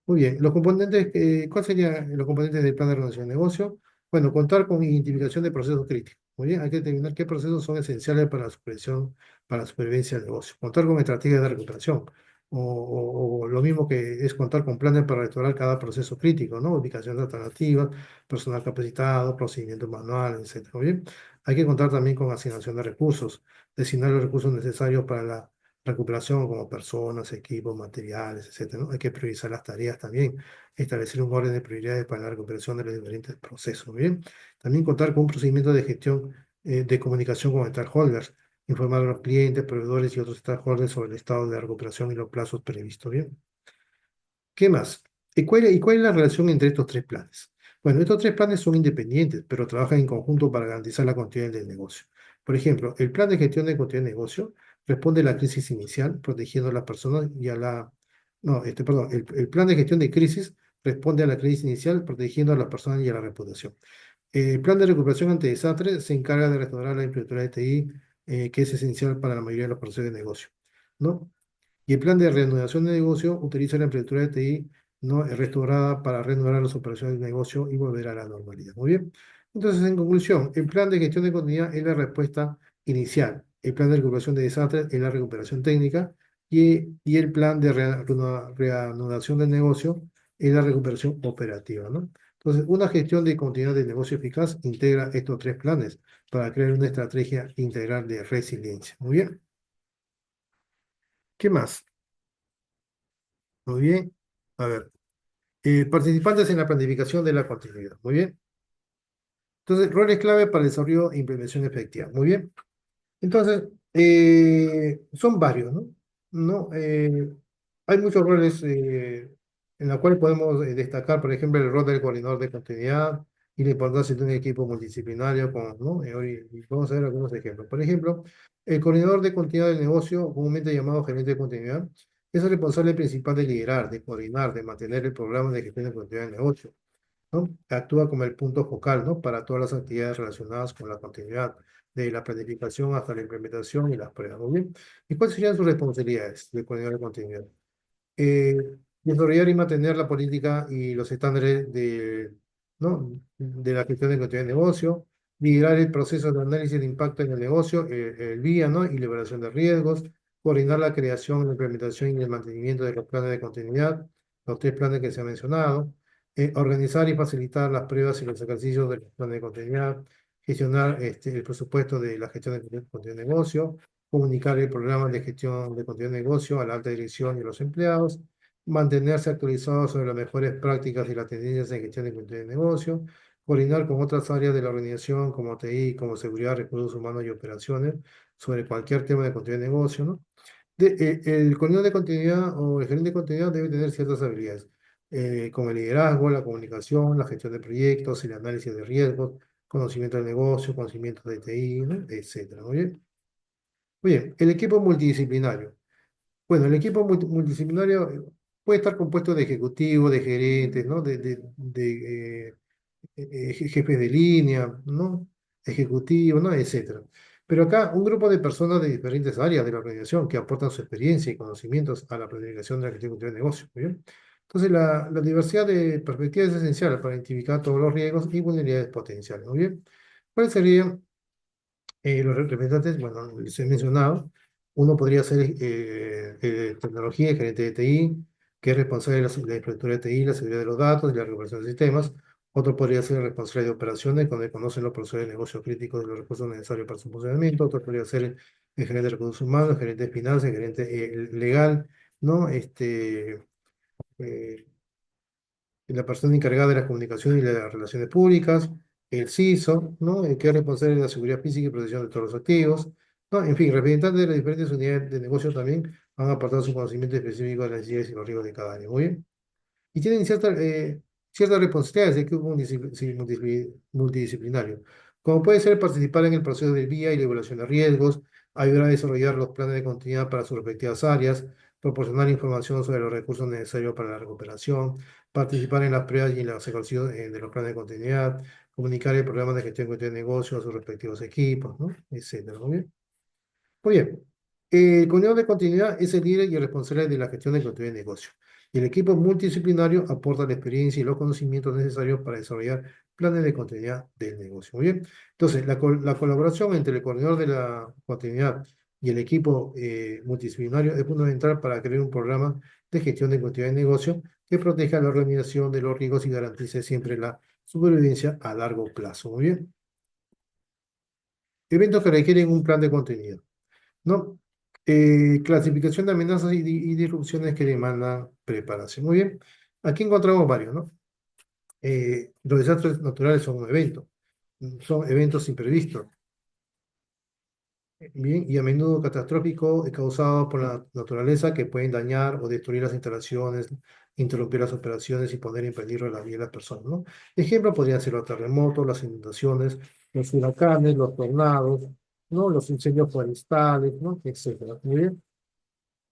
Muy bien, los componentes, ¿cuáles serían los componentes del plan de organización de negocio? Bueno, contar con identificación de procesos críticos. Muy bien, hay que determinar qué procesos son esenciales para la supervisión, para la supervivencia del negocio. Contar con estrategias de recuperación. O lo mismo que es contar con planes para restaurar cada proceso crítico, ¿no? Ubicaciones alternativas, personal capacitado, procedimientos manuales, etcétera. Muy bien, hay que contar también con asignación de recursos, designar los recursos necesarios para la recuperación como personas, equipos, materiales, etcétera, ¿no? Hay que priorizar las tareas también, establecer un orden de prioridades para la recuperación de los diferentes procesos, ¿bien? También contar con un procedimiento de gestión de comunicación con stakeholders, informar a los clientes, proveedores y otros stakeholders sobre el estado de recuperación y los plazos previstos, ¿bien? ¿Qué más? ¿Y cuál es la relación entre estos tres planes? Bueno, estos tres planes son independientes, pero trabajan en conjunto para garantizar la continuidad del negocio. Por ejemplo, el plan de gestión de continuidad del negocio responde a la crisis inicial, protegiendo a las personas y a la... No, perdón, el plan de gestión de crisis responde a la crisis inicial, protegiendo a las personas y a la reputación. El plan de recuperación ante desastres se encarga de restaurar la infraestructura de TI, que es esencial para la mayoría de los procesos de negocio, ¿no? Y el plan de reanudación de negocio utiliza la infraestructura de TI no restaurada para reanudar las operaciones de negocio y volver a la normalidad. Muy bien. Entonces, en conclusión, el plan de gestión de continuidad es la respuesta inicial. El plan de recuperación de desastres es la recuperación técnica y el plan de reanudación del negocio es la recuperación operativa, ¿no? Entonces, una gestión de continuidad de negocio eficaz integra estos tres planes para crear una estrategia integral de resiliencia. Muy bien. ¿Qué más? Muy bien. A ver. Participantes en la planificación de la continuidad. Muy bien. Entonces, roles clave para el desarrollo e implementación efectiva. Muy bien. Entonces, son varios, ¿no? ¿No? Hay muchos roles en los cuales podemos destacar, por ejemplo, el rol del coordinador de continuidad y la importancia de un equipo multidisciplinario, ¿no? Y vamos a ver algunos ejemplos. Por ejemplo, el coordinador de continuidad del negocio, comúnmente llamado gerente de continuidad, es el responsable principal de liderar, de coordinar, de mantener el programa de gestión de continuidad del negocio, ¿no? Actúa como el punto focal, ¿no? Para todas las actividades relacionadas con la continuidad, de la planificación hasta la implementación y las pruebas, ¿muy bien? ¿Y cuáles serían sus responsabilidades de coordinar la continuidad? eh, Desarrollar y mantener la política y los estándares ¿no? de la gestión de continuidad de negocio, liderar el proceso de análisis de impacto en el negocio, el VIA, ¿no? Y liberación de riesgos, coordinar la creación, la implementación y el mantenimiento de los planes de continuidad, los tres planes que se han mencionado, organizar y facilitar las pruebas y los ejercicios del plan de continuidad, gestionar el presupuesto de la gestión de continuidad de negocio, comunicar el programa de gestión de continuidad de negocio a la alta dirección y a los empleados, mantenerse actualizados sobre las mejores prácticas y las tendencias en gestión de continuidad de negocio, coordinar con otras áreas de la organización como TI, como seguridad, recursos humanos y operaciones sobre cualquier tema de continuidad de negocio, ¿no? El coordinador de continuidad o el gerente de continuidad debe tener ciertas habilidades, como el liderazgo, la comunicación, la gestión de proyectos, el análisis de riesgos, conocimiento del negocio, conocimiento de TI, ¿no? Etcétera. Muy bien. Muy bien, el equipo multidisciplinario. Bueno, el equipo multidisciplinario puede estar compuesto de ejecutivos, de gerentes, ¿no? Jefes de línea, ¿no? Ejecutivos, ¿no? Etcétera. Pero acá un grupo de personas de diferentes áreas de la organización que aportan su experiencia y conocimientos a la planificación de la gestión de negocio. ¿Muy bien? Entonces, la diversidad de perspectivas es esencial para identificar todos los riesgos y vulnerabilidades potenciales. ¿Muy bien? ¿Cuáles serían los representantes? Bueno, les he mencionado. Uno podría ser tecnología, el gerente de TI, que es responsable de la infraestructura de TI, la seguridad de los datos y la recuperación de sistemas. Otro podría ser el responsable de operaciones, donde conocen los procesos de negocio críticos de los recursos necesarios para su funcionamiento. Otro podría ser el gerente de recursos humanos, el gerente de finanzas, el gerente legal, ¿no? Eh, la persona encargada de la comunicación y las relaciones públicas, el CISO, ¿no? El que es responsable de la seguridad física y protección de todos los activos, ¿no? En fin, representantes de las diferentes unidades de negocio también han aportado su conocimiento específico de las necesidades y los riesgos de cada área. Muy bien. Y tienen ciertas responsabilidades de equipo multidisciplinario, como puede ser participar en el proceso de vía y la evaluación de riesgos, ayudar a desarrollar los planes de continuidad para sus respectivas áreas, proporcionar información sobre los recursos necesarios para la recuperación, participar en las pruebas y en la ejecución de los planes de continuidad, comunicar el programa de gestión de negocio a sus respectivos equipos, ¿no? Etcétera. Muy bien. Muy bien. El coordinador de continuidad es el líder y el responsable de la gestión de continuidad de negocio. Y el equipo multidisciplinario aporta la experiencia y los conocimientos necesarios para desarrollar planes de continuidad del negocio. Muy bien. Entonces, la colaboración entre el coordinador de la continuidad y el equipo multidisciplinario es fundamental para crear un programa de gestión de continuidad de negocio que proteja la organización de los riesgos y garantice siempre la supervivencia a largo plazo. Muy bien. Eventos que requieren un plan de continuidad. ¿No? Clasificación de amenazas y disrupciones que demandan preparación. Muy bien. Aquí encontramos varios, ¿no? Los desastres naturales son un evento, son eventos imprevistos, bien, y a menudo catastróficos causados por la naturaleza que pueden dañar o destruir las instalaciones, interrumpir las operaciones y poner en peligro la vida de las personas, ¿no? Ejemplos podrían ser los terremotos, las inundaciones, los huracanes, los tornados, ¿no? Los incendios forestales, ¿no? Etcétera. Muy bien.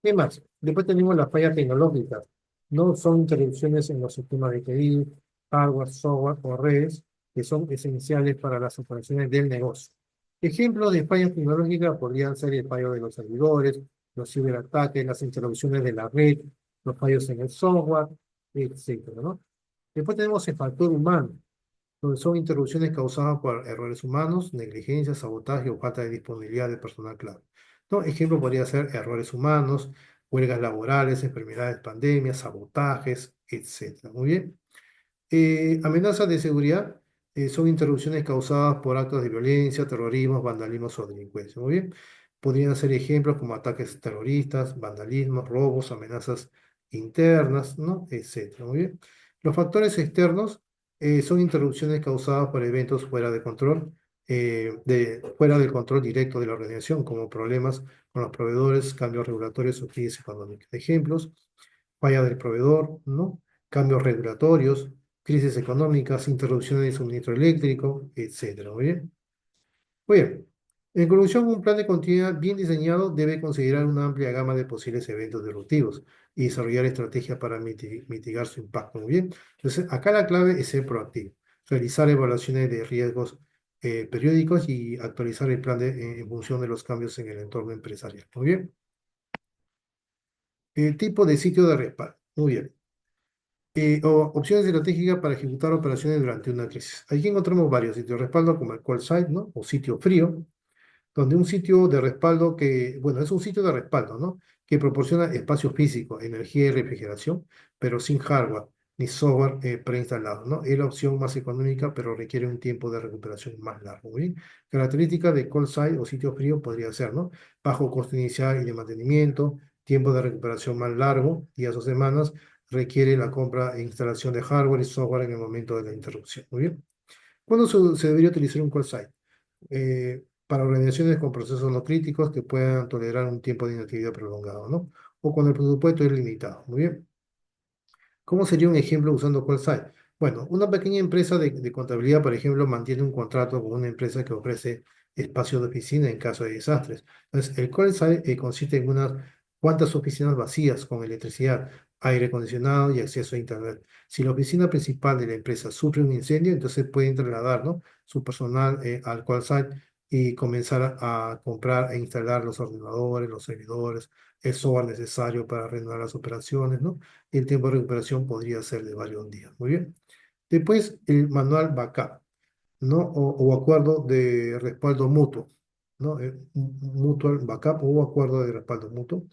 ¿Qué más? Después tenemos las fallas tecnológicas. No son interrupciones en los sistemas de TI, hardware, software o redes que son esenciales para las operaciones del negocio. Ejemplos de fallas tecnológicas podrían ser el fallo de los servidores, los ciberataques, las interrupciones de la red, los fallos en el software, etcétera, ¿no? Después tenemos el factor humano, donde son interrupciones causadas por errores humanos, negligencia, sabotaje o falta de disponibilidad de personal clave. ¿No? Ejemplo podría ser errores humanos, huelgas laborales, enfermedades, pandemias, sabotajes, etcétera. Muy bien. Amenazas de seguridad son interrupciones causadas por actos de violencia, terrorismo, vandalismo o delincuencia. Muy bien. Podrían ser ejemplos como ataques terroristas, vandalismo, robos, amenazas internas, ¿no? Etcétera. Muy bien. Los factores externos son interrupciones causadas por eventos fuera de control, fuera del control directo de la organización, como problemas con los proveedores, cambios regulatorios o crisis económicas. Ejemplos: falla del proveedor, ¿no? Cambios regulatorios, crisis económicas, interrupciones de suministro eléctrico, etcétera. Muy bien. Muy bien. En conclusión, un plan de continuidad bien diseñado debe considerar una amplia gama de posibles eventos disruptivos y desarrollar estrategias para mitigar su impacto. Muy bien. Entonces, acá la clave es ser proactivo, realizar evaluaciones de riesgos periódicos y actualizar el plan en función de los cambios en el entorno empresarial. Muy bien. El tipo de sitio de respaldo. Muy bien. Opciones estratégicas para ejecutar operaciones durante una crisis. Aquí encontramos varios sitios de respaldo como el cold site, ¿no? O sitio frío, donde un sitio de respaldo que, bueno, es un sitio de respaldo, ¿no? Que proporciona espacio físico, energía y refrigeración, pero sin hardware ni software preinstalado, ¿no? Es la opción más económica, pero requiere un tiempo de recuperación más largo, ¿muy bien? Característica de cold site o sitio frío podría ser, ¿no? Bajo costo inicial y de mantenimiento, tiempo de recuperación más largo, días o semanas, requiere la compra e instalación de hardware y software en el momento de la interrupción, ¿muy bien? ¿Cuándo se debería utilizar un cold site? Para organizaciones con procesos no críticos que puedan tolerar un tiempo de inactividad prolongado, ¿no? O cuando el presupuesto es limitado. Muy bien. ¿Cómo sería un ejemplo usando CallSite? Bueno, una pequeña empresa de contabilidad, por ejemplo, mantiene un contrato con una empresa que ofrece espacio de oficina en caso de desastres. Entonces, el CallSite consiste en unas cuantas oficinas vacías con electricidad, aire acondicionado y acceso a Internet. Si la oficina principal de la empresa sufre un incendio, entonces pueden trasladar, ¿no? Su personal al CallSite y comenzar a comprar e instalar los ordenadores, los servidores, el software necesario para renovar las operaciones, ¿no? El tiempo de recuperación podría ser de varios días. Muy bien. Después, el manual backup, ¿no? O acuerdo de respaldo mutuo, ¿no? Mutual backup o acuerdo de respaldo mutuo,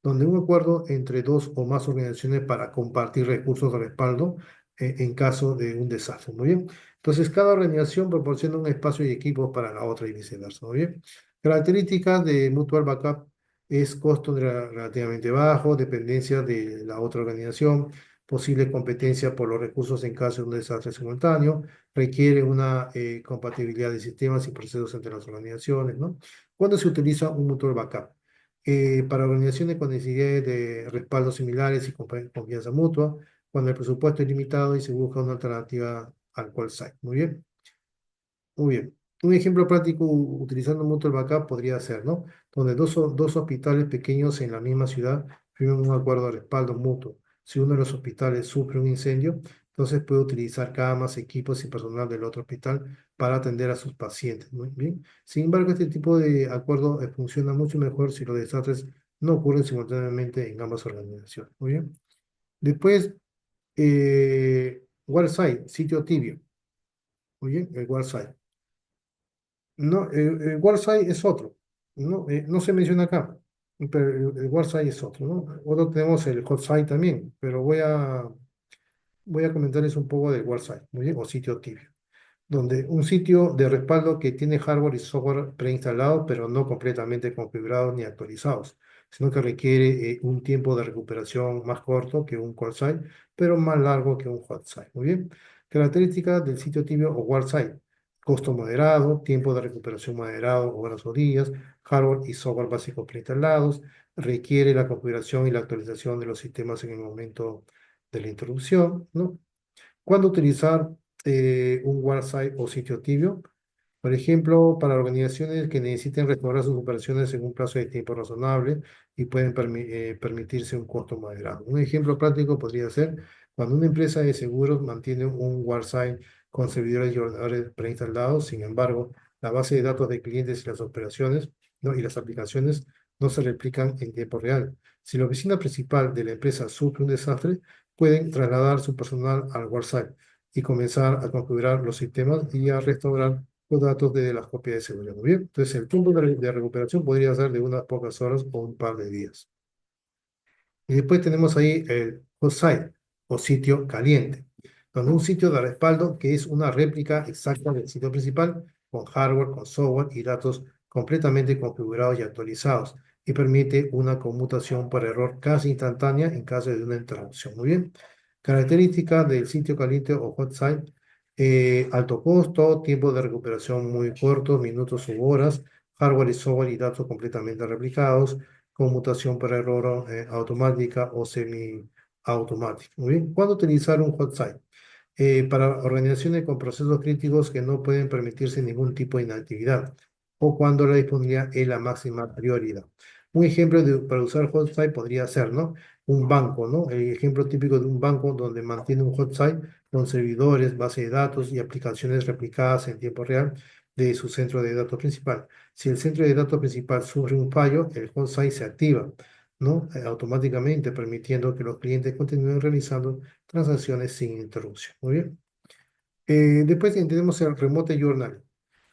donde un acuerdo entre dos o más organizaciones para compartir recursos de respaldo en caso de un desastre. Muy bien. Entonces, cada organización proporciona un espacio y equipos para la otra y viceversa. Muy bien. Características de Mutual Backup es costo relativamente bajo, dependencia de la otra organización, posible competencia por los recursos en caso de un desastre simultáneo, requiere una compatibilidad de sistemas y procesos entre las organizaciones, ¿no? ¿Cuándo se utiliza un Mutual Backup? Para organizaciones con necesidades de respaldos similares y confianza mutua, cuando el presupuesto es limitado y se busca una alternativa al call site. Muy bien. Muy bien. Un ejemplo práctico utilizando Mutual Backup podría ser, ¿no? Donde dos hospitales pequeños en la misma ciudad firman un acuerdo de respaldo mutuo. Si uno de los hospitales sufre un incendio, entonces puede utilizar camas, equipos y personal del otro hospital para atender a sus pacientes. Muy bien. Sin embargo, este tipo de acuerdo funciona mucho mejor si los desastres no ocurren simultáneamente en ambas organizaciones. Muy bien. Después, WebSite, sitio tibio. Muy bien, el WebSite. No, el WarSide es otro, no, no se menciona acá, pero el WarSide es otro, ¿no? Otro tenemos el HotSite también, pero voy a comentarles un poco del WarSide, muy bien, o sitio tibio, donde un sitio de respaldo que tiene hardware y software preinstalados, pero no completamente configurados ni actualizados, sino que requiere un tiempo de recuperación más corto que un cold site, pero más largo que un hot site. Muy bien. Características del sitio tibio o warm site. Costo moderado, tiempo de recuperación moderado, horas o días, hardware y software básicos preinstalados, requiere la configuración y la actualización de los sistemas en el momento de la introducción, ¿no? ¿Cuándo utilizar un website o sitio tibio? Por ejemplo, para organizaciones que necesiten restaurar sus operaciones en un plazo de tiempo razonable y pueden permitirse un costo moderado. Un ejemplo práctico podría ser cuando una empresa de seguros mantiene un website con servidores y ordenadores preinstalados. Sin embargo, la base de datos de clientes y las operaciones, ¿no? y las aplicaciones no se replican en tiempo real. Si la oficina principal de la empresa sufre un desastre, pueden trasladar su personal al website y comenzar a configurar los sistemas y a restaurar los datos de las copias de seguridad. Muy bien, entonces el tiempo de recuperación podría ser de unas pocas horas o un par de días. Y después tenemos ahí el hot site o sitio caliente, donde un sitio de respaldo que es una réplica exacta del sitio principal con hardware, con software y datos completamente configurados y actualizados y permite una conmutación por error casi instantánea en caso de una interrupción. Muy bien. Características del sitio caliente o hot site: alto costo, tiempo de recuperación muy corto, minutos u horas, hardware y software y datos completamente replicados, conmutación por error automática o semi-automática. Muy bien. ¿Cuándo utilizar un hot site? Para organizaciones con procesos críticos que no pueden permitirse ningún tipo de inactividad o cuando la disponibilidad es la máxima prioridad. Un ejemplo para usar hot site podría ser, ¿no? Un banco, ¿no? El ejemplo típico de un banco donde mantiene un hot site con servidores, base de datos y aplicaciones replicadas en tiempo real de su centro de datos principal. Si el centro de datos principal sufre un fallo, el hot site se activa, ¿no? Automáticamente, permitiendo que los clientes continúen realizando transacciones sin interrupción. Muy bien. Después tenemos el remote journal,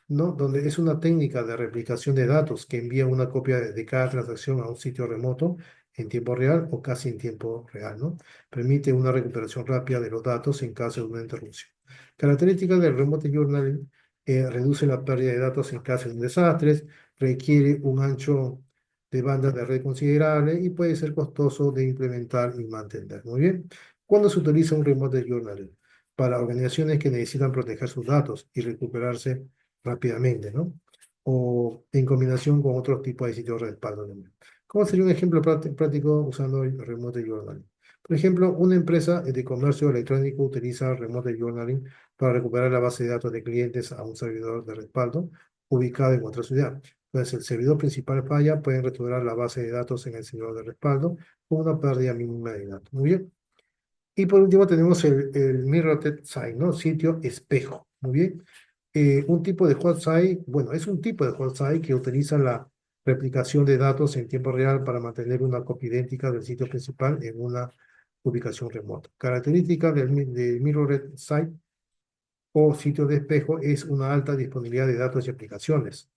¿no? Donde es una técnica de replicación de datos que envía una copia de cada transacción a un sitio remoto en tiempo real o casi en tiempo real, ¿no? Permite una recuperación rápida de los datos en caso de una interrupción. Características del remote journaling: reduce la pérdida de datos en caso de desastres, requiere un ancho de banda de red considerable y puede ser costoso de implementar y mantener. Muy bien. ¿Cuándo se utiliza un remote journaling? Para organizaciones que necesitan proteger sus datos y recuperarse rápidamente, ¿no? O en combinación con otros tipos de sitios de respaldo también. ¿Cómo sería un ejemplo práctico usando el Remote Journaling? Por ejemplo, una empresa de comercio electrónico utiliza Remote Journaling para recuperar la base de datos de clientes a un servidor de respaldo ubicado en otra ciudad. Entonces, el servidor principal falla, pueden restaurar la base de datos en el servidor de respaldo con una pérdida mínima de datos. Muy bien. Y por último tenemos el Mirrored Site, ¿no? Sitio espejo. Muy bien. Un tipo de hot site, bueno, es un tipo de hot site que utiliza la replicación de datos en tiempo real para mantener una copia idéntica del sitio principal en una ubicación remota. Característica del Mirrored Site o sitio de espejo es una alta disponibilidad de datos y aplicaciones.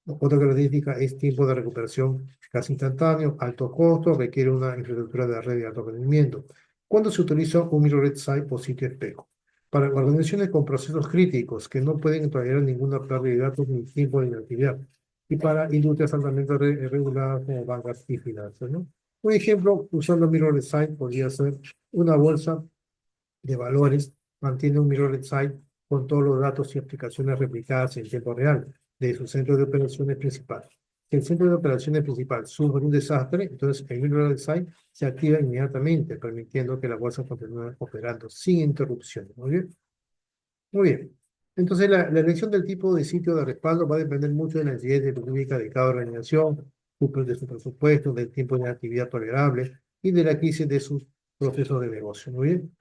Otra característica es tiempo de recuperación casi instantáneo, alto costo, requiere una infraestructura de red de alto rendimiento. ¿Cuándo se utiliza un mirrored site o sitio espejo? Para organizaciones con procesos críticos que no pueden tolerar ninguna pérdida de datos ni tiempo de inactividad. y para industrias altamente reguladas como bancas y finanzas, ¿no? Un ejemplo, usando Mirror Site, podría ser una bolsa de valores, mantiene un Mirror Site con todos los datos y aplicaciones replicadas en tiempo real de su centro de operaciones principal. Si el centro de operaciones principal sufre un desastre, entonces el Mirror Site se activa inmediatamente, permitiendo que la bolsa continúe operando sin interrupción. Muy bien. Muy bien. Entonces, la elección del tipo de sitio de respaldo va a depender mucho de la necesidad económica de cada organización, de su presupuesto, del tiempo de actividad tolerable y de la crisis de sus procesos de negocio. Muy bien.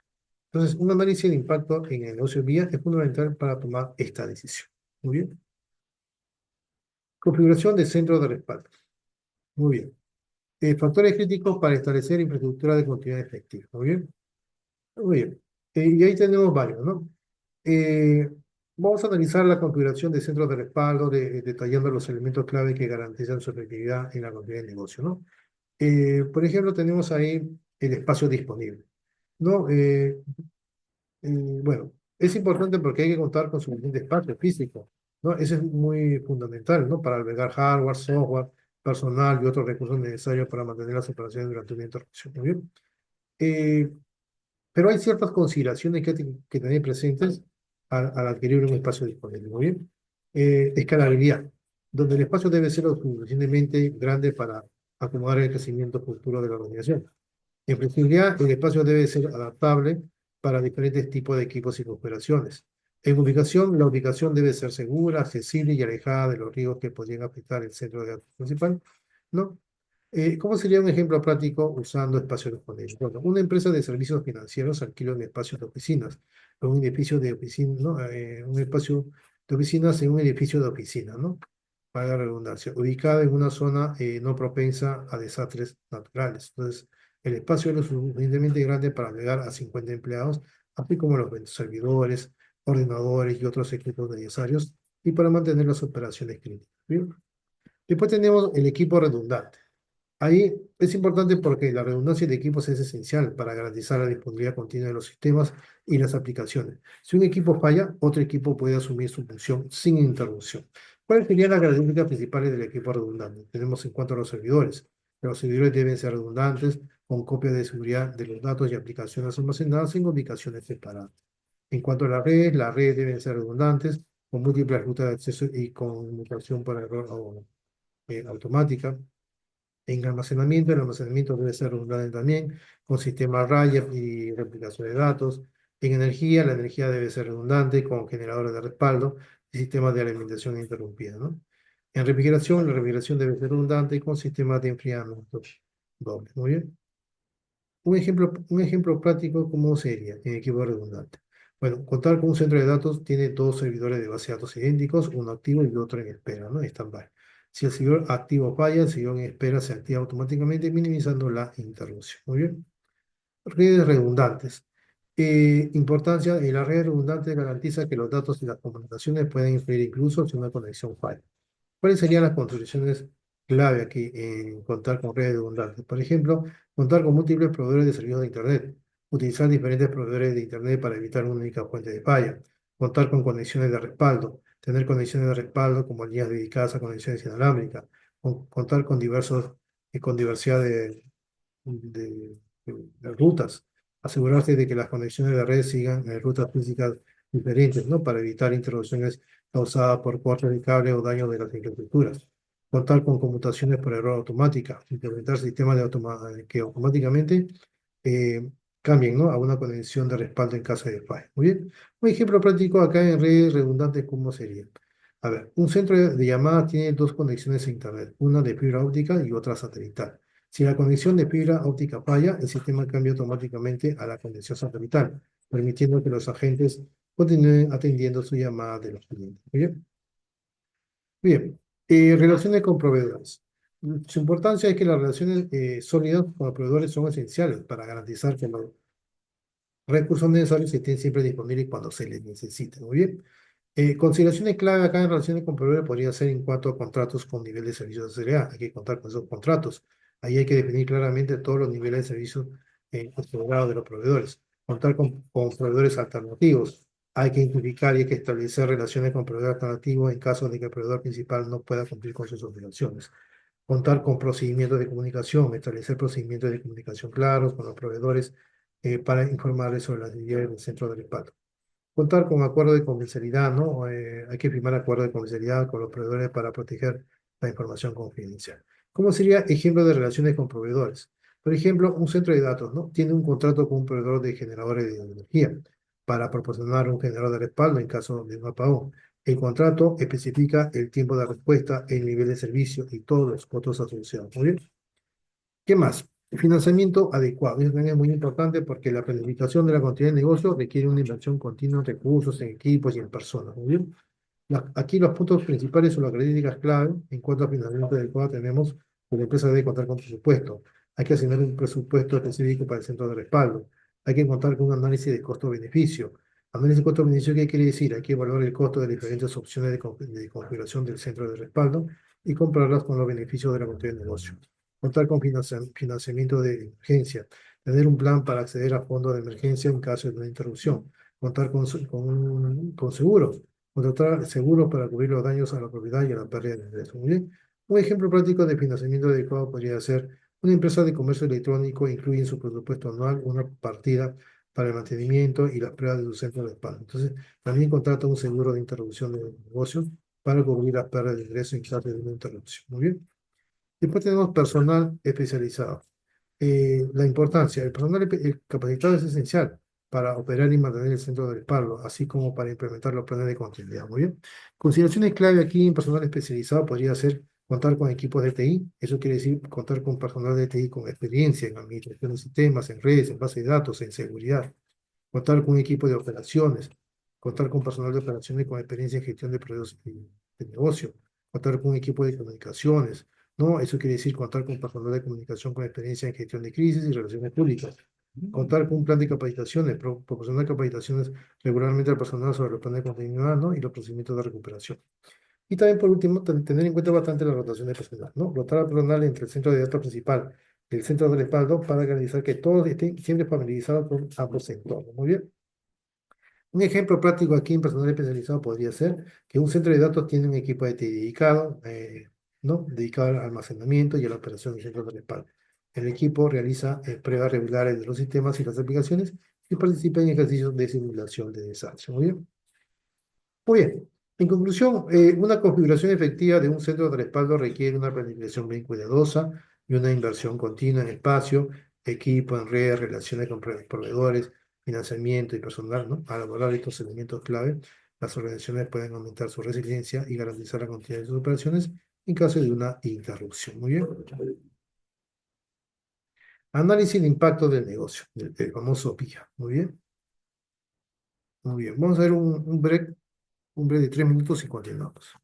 Entonces, un análisis de impacto en el negocio vía es fundamental para tomar esta decisión. Muy bien. Configuración de centro de respaldo. Muy bien. Factores críticos para establecer infraestructura de continuidad efectiva. Muy bien. Muy bien. Y ahí tenemos varios, ¿no? Eh, Vamos a analizar la configuración de centros de respaldo, detallando los elementos clave que garantizan su efectividad en la continuidad del negocio, ¿no? Por ejemplo, tenemos ahí el espacio disponible, ¿no? Bueno, es importante porque hay que contar con suficiente espacio físico, ¿no? Eso es muy fundamental, ¿no? Para albergar hardware, software, personal y otros recursos necesarios para mantener las operaciones durante una interrupción. Muy bien. Eh, pero hay ciertas consideraciones que tener presentes al adquirir un espacio disponible. Muy bien. Escalabilidad, donde el espacio debe ser lo suficientemente grande para acomodar el crecimiento futuro de la organización. En flexibilidad, el espacio debe ser adaptable para diferentes tipos de equipos y operaciones. En ubicación, la ubicación debe ser segura, accesible y alejada de los riesgos que podrían afectar el centro de datos principal, ¿no? ¿Cómo sería un ejemplo práctico usando espacios disponibles? Bueno, una empresa de servicios financieros alquila un espacio de oficinas, un edificio de oficinas, ¿no? Un espacio de oficinas en un edificio de oficina, ¿no? Para la redundancia, ubicado en una zona no propensa a desastres naturales. Entonces, el espacio es lo suficientemente grande para llegar a 50 empleados, así como los servidores, ordenadores y otros equipos necesarios, y para mantener las operaciones críticas. ¿Bien? Después tenemos el equipo redundante. Ahí es importante porque la redundancia de equipos es esencial para garantizar la disponibilidad continua de los sistemas y las aplicaciones. Si un equipo falla, otro equipo puede asumir su función sin interrupción. ¿Cuáles serían las características principales del equipo redundante? Tenemos en cuanto a los servidores. Los servidores deben ser redundantes, con copia de seguridad de los datos y aplicaciones almacenadas en ubicaciones separadas. En cuanto a las redes deben ser redundantes, con múltiples rutas de acceso y con mutación por error automática. En almacenamiento, el almacenamiento debe ser redundante también, con sistemas RAID y replicación de datos. En energía, la energía debe ser redundante, con generadores de respaldo y sistemas de alimentación interrumpida, ¿no? En refrigeración, la refrigeración debe ser redundante y con sistemas de enfriamiento doble. Muy bien. Un ejemplo práctico, ¿cómo sería en equipo redundante? Bueno, contar con un centro de datos tiene dos servidores de base de datos idénticos, uno activo y otro en espera, ¿no? Stand-by. Si el servidor activo falla, el servidor en espera se activa automáticamente, minimizando la interrupción. Muy bien. Redes redundantes. Importancia, la red redundante garantiza que los datos y las comunicaciones pueden influir incluso si una conexión falla. ¿Cuáles serían las contribuciones clave aquí en contar con redes redundantes? Por ejemplo, contar con múltiples proveedores de servicios de Internet, utilizar diferentes proveedores de Internet para evitar una única fuente de falla, contar con conexiones de respaldo, tener conexiones de respaldo como líneas dedicadas a conexiones inalámbricas, contar con con diversidad de, de rutas, asegurarse de que las conexiones de red sigan rutas físicas diferentes, ¿no? Para evitar interrupciones causadas por cortes de cable o daño de las infraestructuras. Contar con conmutaciones por error automática, implementar sistemas que automáticamente eh, cambien, ¿no? A una conexión de respaldo en caso de fallo. Muy bien. Un ejemplo práctico acá en redes redundantes, ¿cómo sería? A ver, un centro de llamadas tiene dos conexiones a Internet, una de fibra óptica y otra satelital. Si la conexión de fibra óptica falla, el sistema cambia automáticamente a la conexión satelital, permitiendo que los agentes continúen atendiendo su llamada de los clientes. Muy bien. Bien. Relaciones con proveedores. Su importancia es que las relaciones sólidas con los proveedores son esenciales para garantizar que los recursos necesarios estén siempre disponibles cuando se les necesite. Muy bien. Consideraciones clave acá en relaciones con proveedores podría ser en cuanto a contratos con nivel de servicio de seriedad. Hay que contar con esos contratos. Ahí hay que definir claramente todos los niveles de servicio asegurados de los proveedores. Contar con proveedores alternativos. Hay que identificar y hay que establecer relaciones con proveedores alternativos en caso de que el proveedor principal no pueda cumplir con sus obligaciones. Contar con procedimientos de comunicación, establecer procedimientos de comunicación claros con los proveedores para informarles sobre las actividades del centro de respaldo. Contar con acuerdo de confidencialidad, ¿no? Hay que firmar acuerdo de confidencialidad con los proveedores para proteger la información confidencial. ¿Cómo sería ejemplo de relaciones con proveedores? Por ejemplo, un centro de datos, ¿no? Tiene un contrato con un proveedor de generadores de energía para proporcionar un generador de respaldo en caso de un apagón. El contrato especifica el tiempo de respuesta, el nivel de servicio y todos los costos asociados. Muy bien. ¿Qué más? Financiamiento adecuado. Eso también es muy importante porque la planificación de la continuidad de negocio requiere una inversión continua en recursos, en equipos y en personas. Muy bien. Aquí los puntos principales o las características clave en cuanto a financiamiento adecuado tenemos que la empresa debe contar con presupuesto. Hay que asignar un presupuesto específico para el centro de respaldo. Hay que contar con un análisis de costo-beneficio. Análisis de costo-beneficio, ¿qué quiere decir? Hay que evaluar el costo de diferentes opciones de configuración del centro de respaldo y compararlas con los beneficios de la continuidad de negocio. Contar con financiamiento de emergencia. Tener un plan para acceder a fondos de emergencia en caso de una interrupción. Contar con seguros, contratar seguros para cubrir los daños a la propiedad y a la pérdida de ingresos. Muy bien. Un ejemplo práctico de financiamiento adecuado podría ser una empresa de comercio electrónico incluye en su presupuesto anual una partida para el mantenimiento y las pruebas de su centro de respaldo. Entonces, también contrata un seguro de interrupción de negocios para cubrir las pérdidas de ingresos en caso de una interrupción. Muy bien. Después tenemos personal especializado. La importancia, el personal capacitado es esencial para operar y mantener el centro de respaldo, así como para implementar los planes de continuidad. Muy bien. Consideraciones clave aquí en personal especializado podría ser contar con equipos de TI, eso quiere decir contar con personal de TI con experiencia en administración de sistemas, en redes, en base de datos, en seguridad, contar con un equipo de operaciones, contar con personal de operaciones con experiencia en gestión de proyectos de negocio, contar con un equipo de comunicaciones, ¿no? Eso quiere decir contar con personal de comunicación con experiencia en gestión de crisis y relaciones públicas, contar con un plan de capacitaciones, proporcionar capacitaciones regularmente al personal sobre los planes de continuidad, ¿no? Y los procedimientos de recuperación. Y también, por último, tener en cuenta bastante la rotación de personal, ¿no? Rotar al personal entre el centro de datos principal y el centro de respaldo para garantizar que todos estén siempre familiarizados con ambos sectores. Muy bien. Un ejemplo práctico aquí en personal especializado podría ser que un centro de datos tiene un equipo de TI dedicado, ¿no? Dedicado al almacenamiento y a la operación del centro de respaldo. El equipo realiza pruebas regulares de los sistemas y las aplicaciones y participa en ejercicios de simulación de desastre. Muy bien. Muy bien. En conclusión, una configuración efectiva de un centro de respaldo requiere una planificación bien cuidadosa y una inversión continua en espacio, equipo, en red, relaciones con proveedores, financiamiento y personal, ¿no? Al abordar estos elementos clave, las organizaciones pueden aumentar su resiliencia y garantizar la continuidad de sus operaciones en caso de una interrupción. Muy bien. Análisis de impacto del negocio, el famoso PIA. Muy bien. Muy bien. Vamos a ver un break de 3 minutos y continuamos.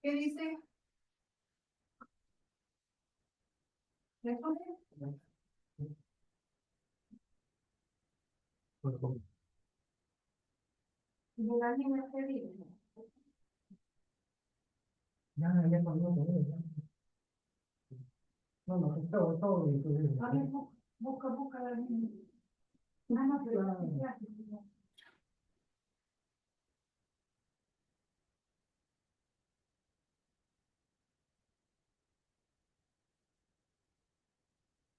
¿Qué dice? ¿Le pone? ¿De la niña que dice? A ver, busca la niña. Ah, no, pero ya.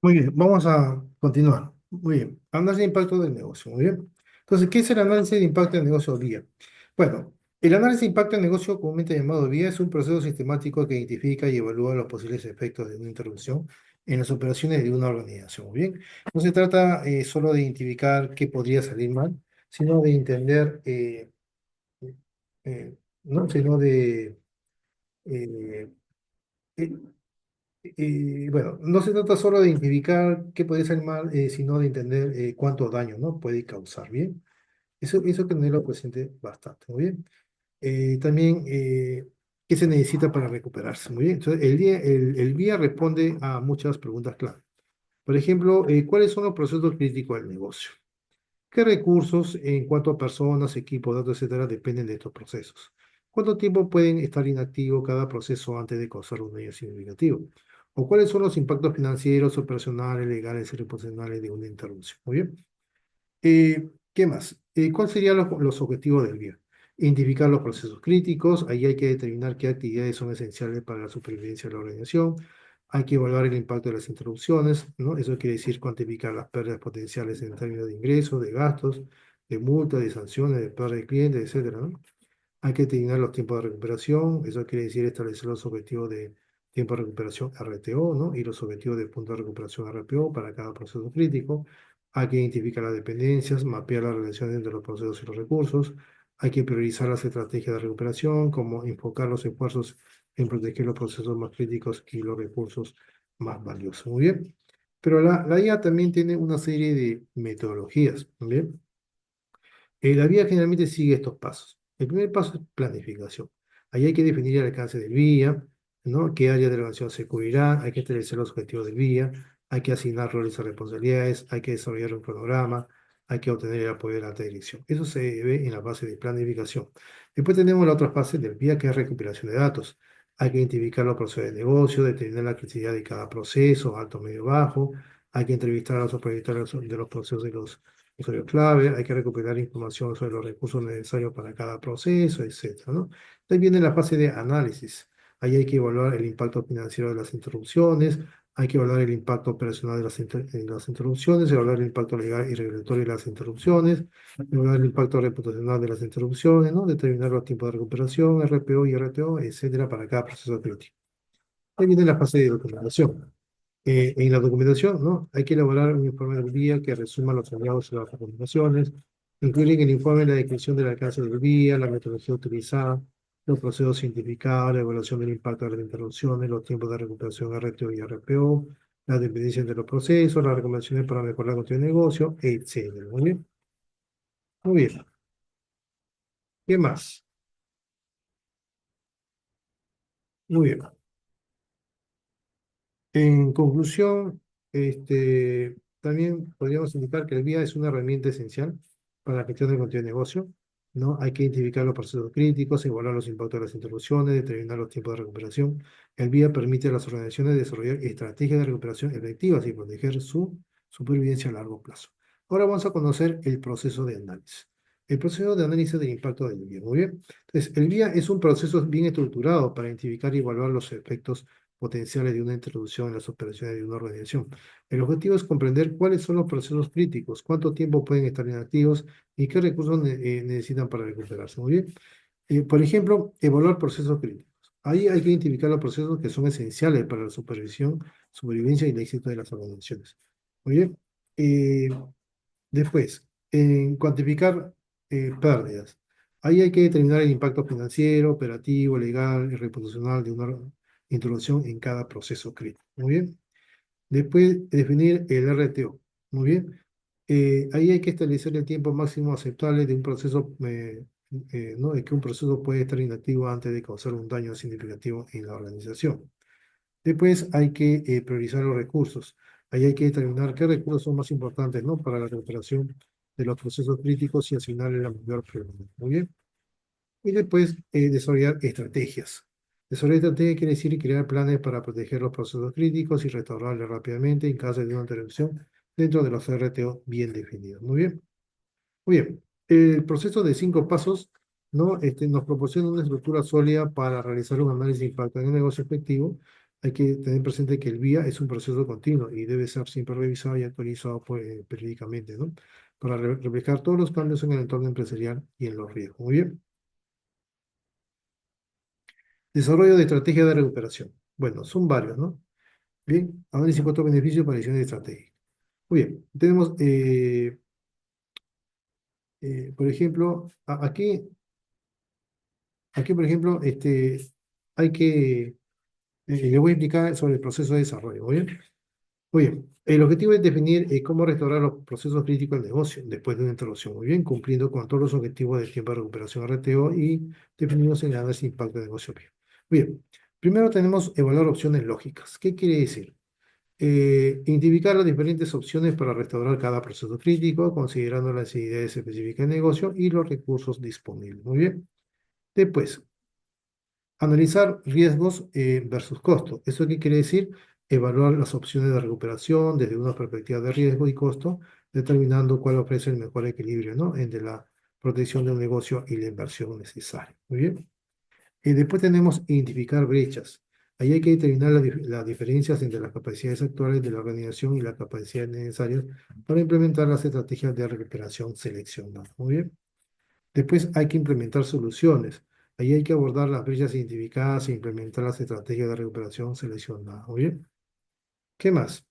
Muy bien, vamos a continuar. Muy bien, análisis de impacto del negocio, muy bien. Entonces, ¿qué es el análisis de impacto del negocio vía? Bueno, el análisis de impacto del negocio, comúnmente llamado vía, es un proceso sistemático que identifica y evalúa los posibles efectos de una interrupción en las operaciones de una organización, muy bien. No se trata solo de identificar qué podría salir mal, sino de entender, no, sino de eh, eh, bueno, no se trata solo de identificar qué puede ser mal, sino de entender cuánto daño, ¿no? puede causar, ¿bien? Eso que tenerlo presente bastante, muy bien. También, ¿qué se necesita para recuperarse? Muy bien. Entonces, el guía responde a muchas preguntas clave. Por ejemplo, ¿cuáles son los procesos críticos del negocio? ¿Qué recursos en cuanto a personas, equipos, datos, etcétera, dependen de estos procesos? ¿Cuánto tiempo pueden estar inactivo cada proceso antes de causar un daño significativo? ¿O cuáles son los impactos financieros, operacionales, legales y reputacionales de una interrupción? Muy bien. ¿Qué más? ¿Cuáles serían los objetivos del guía? Identificar los procesos críticos, ahí hay que determinar qué actividades son esenciales para la supervivencia de la organización, hay que evaluar el impacto de las interrupciones, ¿no? Eso quiere decir cuantificar las pérdidas potenciales en términos de ingresos, de gastos, de multas, de sanciones, de pérdida de clientes, etcétera, ¿no? Hay que determinar los tiempos de recuperación, eso quiere decir establecer los objetivos de tiempo de recuperación RTO, ¿no? Y los objetivos de punto de recuperación RPO para cada proceso crítico. Hay que identificar las dependencias, mapear las relaciones entre los procesos y los recursos. Hay que priorizar las estrategias de recuperación, como enfocar los esfuerzos en proteger los procesos más críticos y los recursos más valiosos. Muy bien. Pero la IA también tiene una serie de metodologías, ¿bien? La vía generalmente sigue estos pasos. El primer paso es planificación. Ahí hay que definir el alcance del vía, ¿no? ¿Qué área de la organización se cubrirá? Hay que establecer los objetivos del vía, hay que asignar roles y responsabilidades, hay que desarrollar un cronograma, hay que obtener el apoyo de la alta dirección. Eso se ve en la fase de planificación. Después tenemos la otra fase del vía, que es recuperación de datos. Hay que identificar los procesos de negocio, determinar la criticidad de cada proceso, alto, medio, bajo. Hay que entrevistar a los supervisores de los procesos de los usuario clave, hay que recuperar información sobre los recursos necesarios para cada proceso, etcétera, ¿no? Ahí viene la fase de análisis. Ahí hay que evaluar el impacto financiero de las interrupciones, hay que evaluar el impacto operacional de las interrupciones, evaluar el impacto legal y regulatorio de las interrupciones, evaluar el impacto reputacional de las interrupciones, ¿no? Determinar los tiempos de recuperación, RPO y RTO, etcétera, para cada proceso crítico. Ahí viene la fase de documentación. En la documentación, ¿no? Hay que elaborar un informe del día que resuma los hallazgos y las recomendaciones. Incluye en el informe la descripción del alcance del día, la metodología utilizada, los procesos cientificados, la evaluación del impacto de las interrupciones, los tiempos de recuperación RTO y RPO, las dependencias de los procesos, las recomendaciones para mejorar la continuidad de negocio, etcétera. Muy bien. Muy bien. ¿Qué más? Muy bien. En conclusión, también podríamos indicar que el VIA es una herramienta esencial para la gestión del contenido de negocio, ¿no? Hay que identificar los procesos críticos, evaluar los impactos de las interrupciones, determinar los tiempos de recuperación. El VIA permite a las organizaciones desarrollar estrategias de recuperación efectivas y proteger su supervivencia a largo plazo. Ahora vamos a conocer el proceso de análisis. El proceso de análisis del impacto del VIA. Muy bien. Entonces, el VIA es un proceso bien estructurado para identificar y evaluar los efectos potenciales de una introducción en las operaciones de una organización. El objetivo es comprender cuáles son los procesos críticos, cuánto tiempo pueden estar inactivos y qué recursos necesitan para recuperarse. Muy bien. Por ejemplo, evaluar procesos críticos. Ahí hay que identificar los procesos que son esenciales para la supervisión, supervivencia y el éxito de las organizaciones. Muy bien. Eh, Después, en cuantificar pérdidas. Ahí hay que determinar el impacto financiero, operativo, legal y reputacional de una introducción en cada proceso crítico. Muy bien. Después, definir el RTO. Muy bien. Ahí hay que establecer el tiempo máximo aceptable de un proceso, ¿no? De que un proceso puede estar inactivo antes de causar un daño significativo en la organización. Después hay que priorizar los recursos. Ahí hay que determinar qué recursos son más importantes, ¿no? Para la recuperación de los procesos críticos y asignarle la mayor prioridad. Muy bien. Y después desarrollar estrategias. Desarrollar estrategias quiere decir crear planes para proteger los procesos críticos y restaurarlos rápidamente en caso de una interrupción dentro de los RTO bien definidos. Muy bien. Muy bien, el proceso de 5 pasos, ¿no? Nos proporciona una estructura sólida para realizar un análisis de impacto en el negocio efectivo. hay que tener presente que el VIA es un proceso continuo y debe ser siempre revisado y actualizado pues, periódicamente, ¿no? Para reflejar todos los cambios en el entorno empresarial y en los riesgos. Muy bien. Desarrollo de estrategia de recuperación. Bueno, son varios, ¿no? Bien, análisis costo-beneficio para decisión de estrategia. Muy bien, tenemos, por ejemplo, aquí, por ejemplo, hay que, le voy a explicar sobre el proceso de desarrollo, ¿muy bien? Muy bien, el objetivo es definir cómo restaurar los procesos críticos del negocio después de una interrupción, muy bien, cumpliendo con todos los objetivos del tiempo de recuperación RTO y definidos en el análisis de impacto de negocio. Muy bien, primero tenemos evaluar opciones lógicas. ¿Qué quiere decir? Identificar las diferentes opciones para restaurar cada proceso crítico, considerando las necesidades específicas del negocio y los recursos disponibles. Muy bien. Después, analizar riesgos versus costos. ¿Eso qué quiere decir? Evaluar las opciones de recuperación desde una perspectiva de riesgo y costo, determinando cuál ofrece el mejor equilibrio, ¿no? Entre la protección del negocio y la inversión necesaria. Muy bien. Y después tenemos identificar brechas. Ahí hay que determinar las diferencias entre las capacidades actuales de la organización y las capacidades necesarias para implementar las estrategias de recuperación seleccionadas. Muy bien. Después hay que implementar soluciones. Ahí hay que abordar las brechas identificadas e implementar las estrategias de recuperación seleccionadas. Muy bien. ¿Qué más?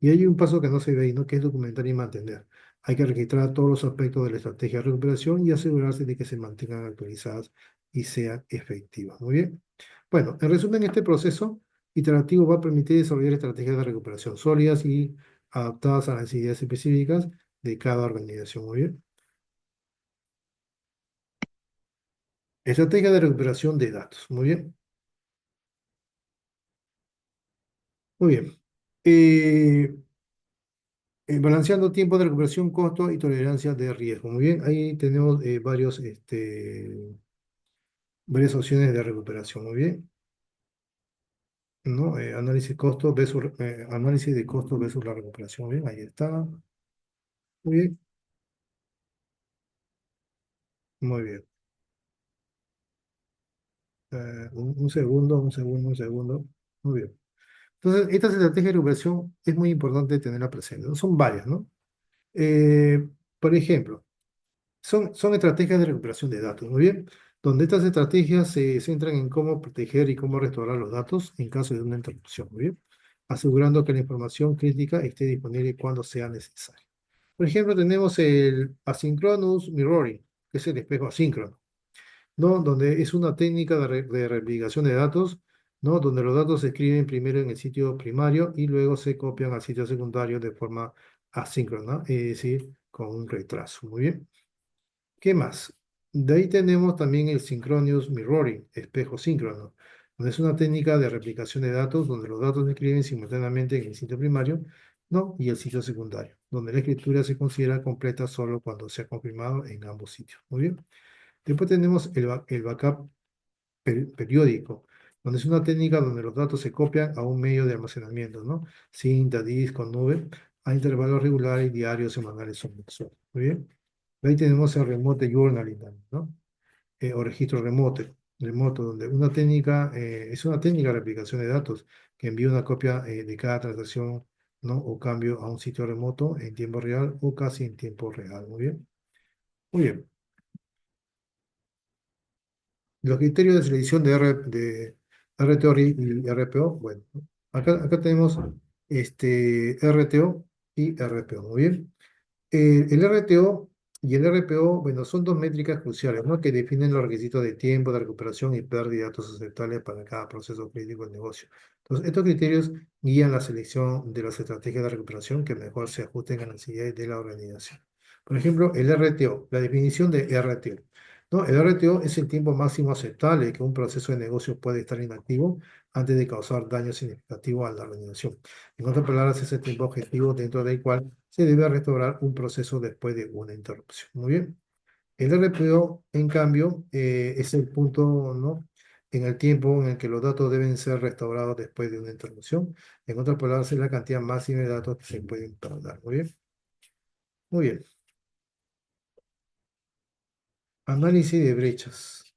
Y hay un paso que no se ve ahí, ¿no? Que es documentar y mantener. Hay que registrar todos los aspectos de la estrategia de recuperación y asegurarse de que se mantengan actualizadas y sean efectivas. Muy bien. Bueno, en resumen, este proceso iterativo va a permitir desarrollar estrategias de recuperación sólidas y adaptadas a las necesidades específicas de cada organización. Muy bien. Estrategia de recuperación de datos. Muy bien. Muy bien. Eh, balanceando tiempo de recuperación, costo y tolerancia de riesgo. Muy bien. Ahí tenemos varias opciones de recuperación. Muy bien. ¿No? Análisis de costo versus la recuperación. Muy bien. Ahí está. Muy bien. Muy bien. Un segundo, un segundo, un segundo. Muy bien. Entonces, esta estrategia de recuperación es muy importante tenerla presente, ¿no? Son varias, ¿no? Eh, por ejemplo, son estrategias de recuperación de datos, muy bien, donde estas estrategias se centran en cómo proteger y cómo restaurar los datos en caso de una interrupción, muy bien, asegurando que la información crítica esté disponible cuando sea necesario. Por ejemplo, tenemos el asynchronous mirroring, que es el espejo asíncrono, ¿no? Donde es una técnica de replicación de datos, ¿no? Donde los datos se escriben primero en el sitio primario y luego se copian al sitio secundario de forma asíncrona, es decir, con un retraso, muy bien. ¿Qué más? De ahí tenemos también el Synchronous Mirroring, espejo síncrono, donde es una técnica de replicación de datos donde los datos se escriben simultáneamente en el sitio primario, ¿no? Y el sitio secundario, donde la escritura se considera completa solo cuando se ha confirmado en ambos sitios. Muy bien. Después tenemos el backup periódico, donde es una técnica donde los datos se copian a un medio de almacenamiento, ¿no? Cinta, disco, nube, a intervalos regulares, diarios, semanales o mensuales. Muy bien. Ahí tenemos el remote journaling, también, ¿no? O registro remoto, donde es una técnica de replicación de datos que envía una copia de cada transacción, ¿no? O cambio a un sitio remoto en tiempo real o casi en tiempo real. Muy bien. Muy bien. Los criterios de selección de RTO y RPO, bueno, acá tenemos RTO y RPO. Muy bien. El RTO y el RPO, bueno, son dos métricas cruciales, ¿no? Que definen los requisitos de tiempo de recuperación y pérdida de datos aceptables para cada proceso crítico del negocio. Entonces, estos criterios guían la selección de las estrategias de recuperación que mejor se ajusten a las necesidades de la organización. Por ejemplo, el RTO, la definición de RTO. ¿No? El RTO es el tiempo máximo aceptable que un proceso de negocio puede estar inactivo antes de causar daño significativo a la organización. En otras palabras, es el tiempo objetivo dentro del cual se debe restaurar un proceso después de una interrupción. Muy bien. El RPO, en cambio, es el punto, ¿no? En el tiempo en el que los datos deben ser restaurados después de una interrupción. En otras palabras, es la cantidad máxima de datos que se pueden perder. Muy bien. Muy bien. Análisis de brechas.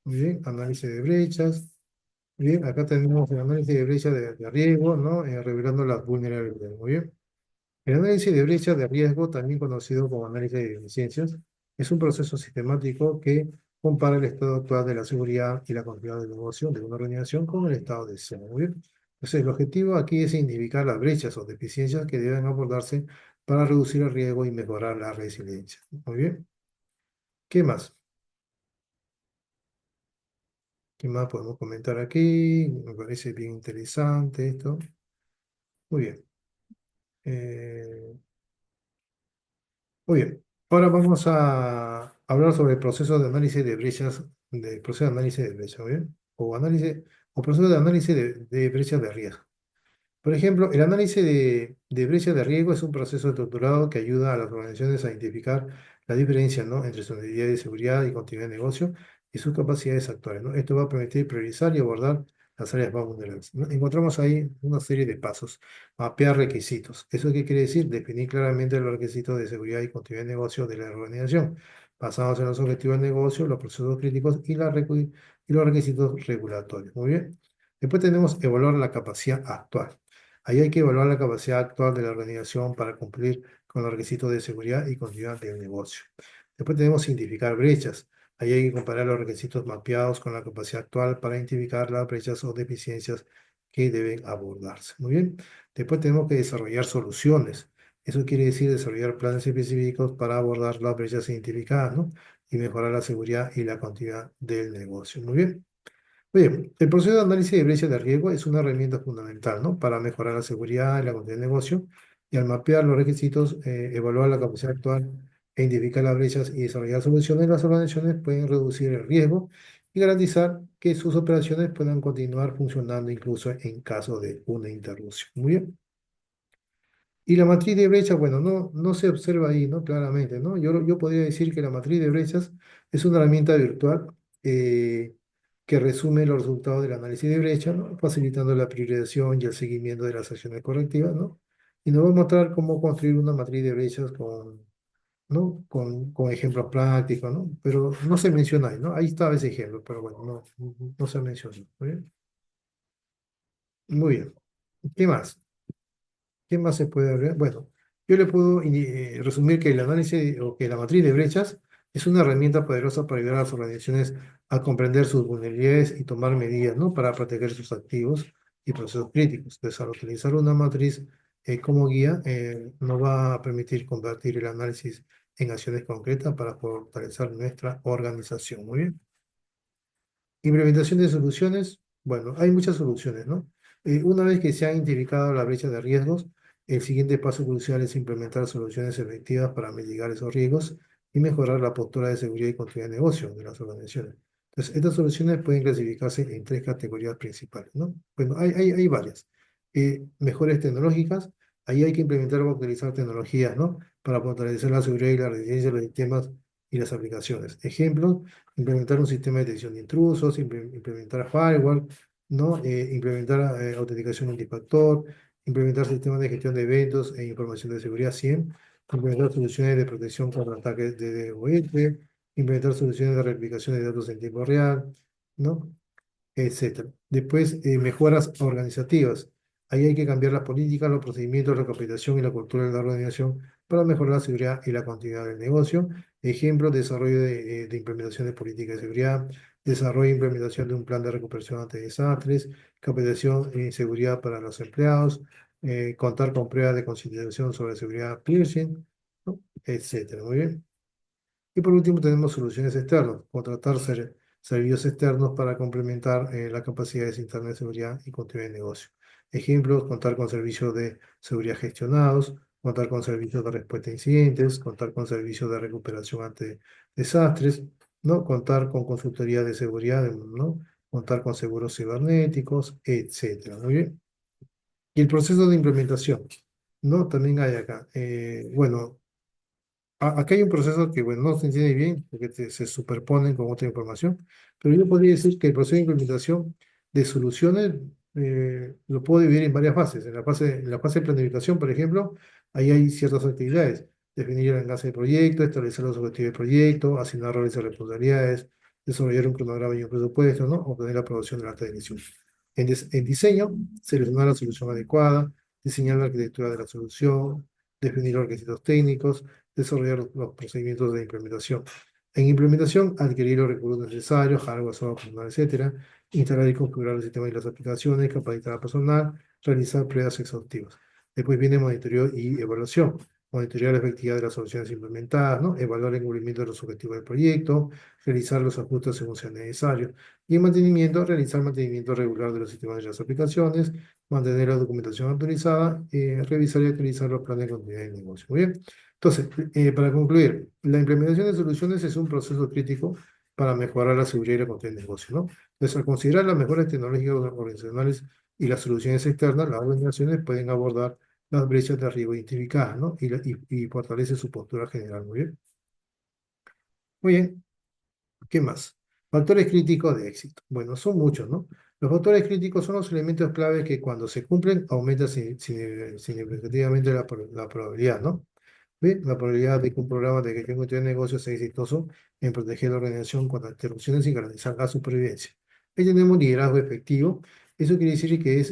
Muy bien. Análisis de brechas. Bien, acá tenemos el análisis de brecha de riesgo, ¿no? Revelando las vulnerabilidades. Muy bien. El análisis de brecha de riesgo, también conocido como análisis de deficiencias, es un proceso sistemático que compara el estado actual de la seguridad y la continuidad del negocio de una organización con el estado de cero. Muy bien. Entonces, el objetivo aquí es identificar las brechas o deficiencias que deben abordarse para reducir el riesgo y mejorar la resiliencia. Muy bien. ¿Qué más? ¿Qué más podemos comentar aquí? Me parece bien interesante esto. Muy bien. Eh, Muy bien, ahora vamos a hablar sobre el proceso de análisis de brechas, de proceso de análisis de brechas, ¿muy bien? O análisis, o proceso de análisis de brechas de riesgo. Por ejemplo, el análisis de brecha de riesgo es un proceso estructurado que ayuda a las organizaciones a identificar la diferencia, ¿no?, entre su necesidad de seguridad y continuidad de negocio y sus capacidades actuales, ¿no? Esto va a permitir priorizar y abordar las áreas más vulnerables, ¿no? Encontramos ahí una serie de pasos. Mapear requisitos. ¿Eso qué quiere decir? Definir claramente los requisitos de seguridad y continuidad de negocio de la organización, basados en los objetivos de negocio, los procesos críticos y los requisitos regulatorios. Muy bien. Después tenemos evaluar la capacidad actual. Ahí hay que evaluar la capacidad actual de la organización para cumplir con los requisitos de seguridad y continuidad del negocio. Después tenemos identificar brechas. Ahí hay que comparar los requisitos mapeados con la capacidad actual para identificar las brechas o deficiencias que deben abordarse. Muy bien. Después tenemos que desarrollar soluciones. Eso quiere decir desarrollar planes específicos para abordar las brechas identificadas, ¿no?, y mejorar la seguridad y la continuidad del negocio. Muy bien. Bien, el proceso de análisis de brecha de riesgo es una herramienta fundamental, ¿no?, para mejorar la seguridad y la continuidad del negocio, y al mapear los requisitos, evaluar la capacidad actual e identificar las brechas y desarrollar soluciones, las organizaciones pueden reducir el riesgo y garantizar que sus operaciones puedan continuar funcionando incluso en caso de una interrupción. Muy bien. Y la matriz de brechas, bueno, no se observa ahí, ¿no?, claramente, ¿no? Yo podría decir que la matriz de brechas es una herramienta virtual que resume los resultados del análisis de brecha, ¿no?, facilitando la priorización y el seguimiento de las acciones correctivas, ¿no? Y nos va a mostrar cómo construir una matriz de brechas con, ¿no?, con ejemplos prácticos, ¿no? Pero no se menciona ahí, ¿no? Ahí estaba ese ejemplo, pero bueno, no se menciona. Muy bien. Muy bien. ¿Qué más? ¿Qué más se puede hablar? Bueno, yo le puedo resumir que el análisis o que la matriz de brechas es una herramienta poderosa para ayudar a las organizaciones a comprender sus vulnerabilidades y tomar medidas, ¿no?, para proteger sus activos y procesos críticos. Entonces, al utilizar una matriz como guía, nos va a permitir convertir el análisis en acciones concretas para fortalecer nuestra organización. Muy bien. Implementación de soluciones. Bueno, hay muchas soluciones, ¿no? Una vez que se han identificado la brecha de riesgos, el siguiente paso crucial es implementar soluciones efectivas para mitigar esos riesgos y mejorar la postura de seguridad y continuidad de negocio de las organizaciones. Entonces, estas soluciones pueden clasificarse en tres categorías principales, ¿no? Bueno, hay varias. Mejores tecnológicas. Ahí hay que implementar o utilizar tecnologías, ¿no?, para fortalecer la seguridad y la resiliencia de los sistemas y las aplicaciones. Ejemplos: implementar un sistema de detección de intrusos, implementar firewall, ¿no? Implementar autenticación multifactor, implementar sistemas de gestión de eventos e información de seguridad SIEM, implementar soluciones de protección contra ataques de DDoS, implementar soluciones de replicación de datos en tiempo real, ¿no?, etcétera. Después, mejoras organizativas. Ahí hay que cambiar las políticas, los procedimientos, la capacitación y la cultura de la organización para mejorar la seguridad y la continuidad del negocio. Ejemplo: desarrollo de implementación de políticas de seguridad, desarrollo e implementación de un plan de recuperación ante desastres, capacitación en seguridad para los empleados, contar con pruebas de concientización sobre seguridad piercing, ¿no?, etcétera. Muy bien. Y por último tenemos soluciones externas, contratar servicios externos para complementar las capacidades internas de seguridad y continuidad de negocio. Ejemplos: contar con servicios de seguridad gestionados, contar con servicios de respuesta a incidentes, contar con servicios de recuperación ante desastres, ¿no?, contar con consultoría de seguridad, ¿no?, contar con seguros cibernéticos, etcétera. Muy bien. Y el proceso de implementación, ¿no?, también hay acá. Bueno, acá hay un proceso que, bueno, no se entiende bien porque se superponen con otra información, pero yo podría decir que el proceso de implementación de soluciones lo puedo dividir en varias fases. En la fase de planificación, por ejemplo, ahí hay ciertas actividades: definir el enlace de proyecto, establecer los objetivos del proyecto, asignar roles y responsabilidades, desarrollar un cronograma y un presupuesto, ¿no?, obtener la aprobación de la acta de inicio. En diseño, seleccionar la solución adecuada, diseñar la arquitectura de la solución, definir los requisitos técnicos, desarrollar los procedimientos de implementación. En implementación, adquirir los recursos necesarios, hardware, software, personal, etcétera, instalar y configurar el sistema y las aplicaciones, capacitar al personal, realizar pruebas exhaustivas. Después viene monitoreo y evaluación. Monitorear la efectividad de las soluciones implementadas, ¿no? Evaluar el cumplimiento de los objetivos del proyecto, realizar los ajustes según sea necesario. Y en mantenimiento, realizar mantenimiento regular de los sistemas y las aplicaciones, mantener la documentación actualizada, revisar y actualizar los planes de continuidad de negocio. Muy bien. Entonces, para concluir, la implementación de soluciones es un proceso crítico para mejorar la seguridad y la continuidad del negocio, ¿no? Entonces, al considerar las mejoras tecnológicas organizacionales y las soluciones externas, las organizaciones pueden abordar las brechas de riesgo identificadas, ¿no? Y fortalece su postura general. Muy bien. Muy bien. ¿Qué más? Factores críticos de éxito. Bueno, son muchos, ¿no? Los factores críticos son los elementos clave que cuando se cumplen aumenta significativamente la probabilidad, ¿no? ¿Ve? La probabilidad de que un programa de gestión de negocio sea exitoso en proteger la organización contra interrupciones y garantizar la supervivencia. Ahí tenemos liderazgo efectivo. Eso quiere decir que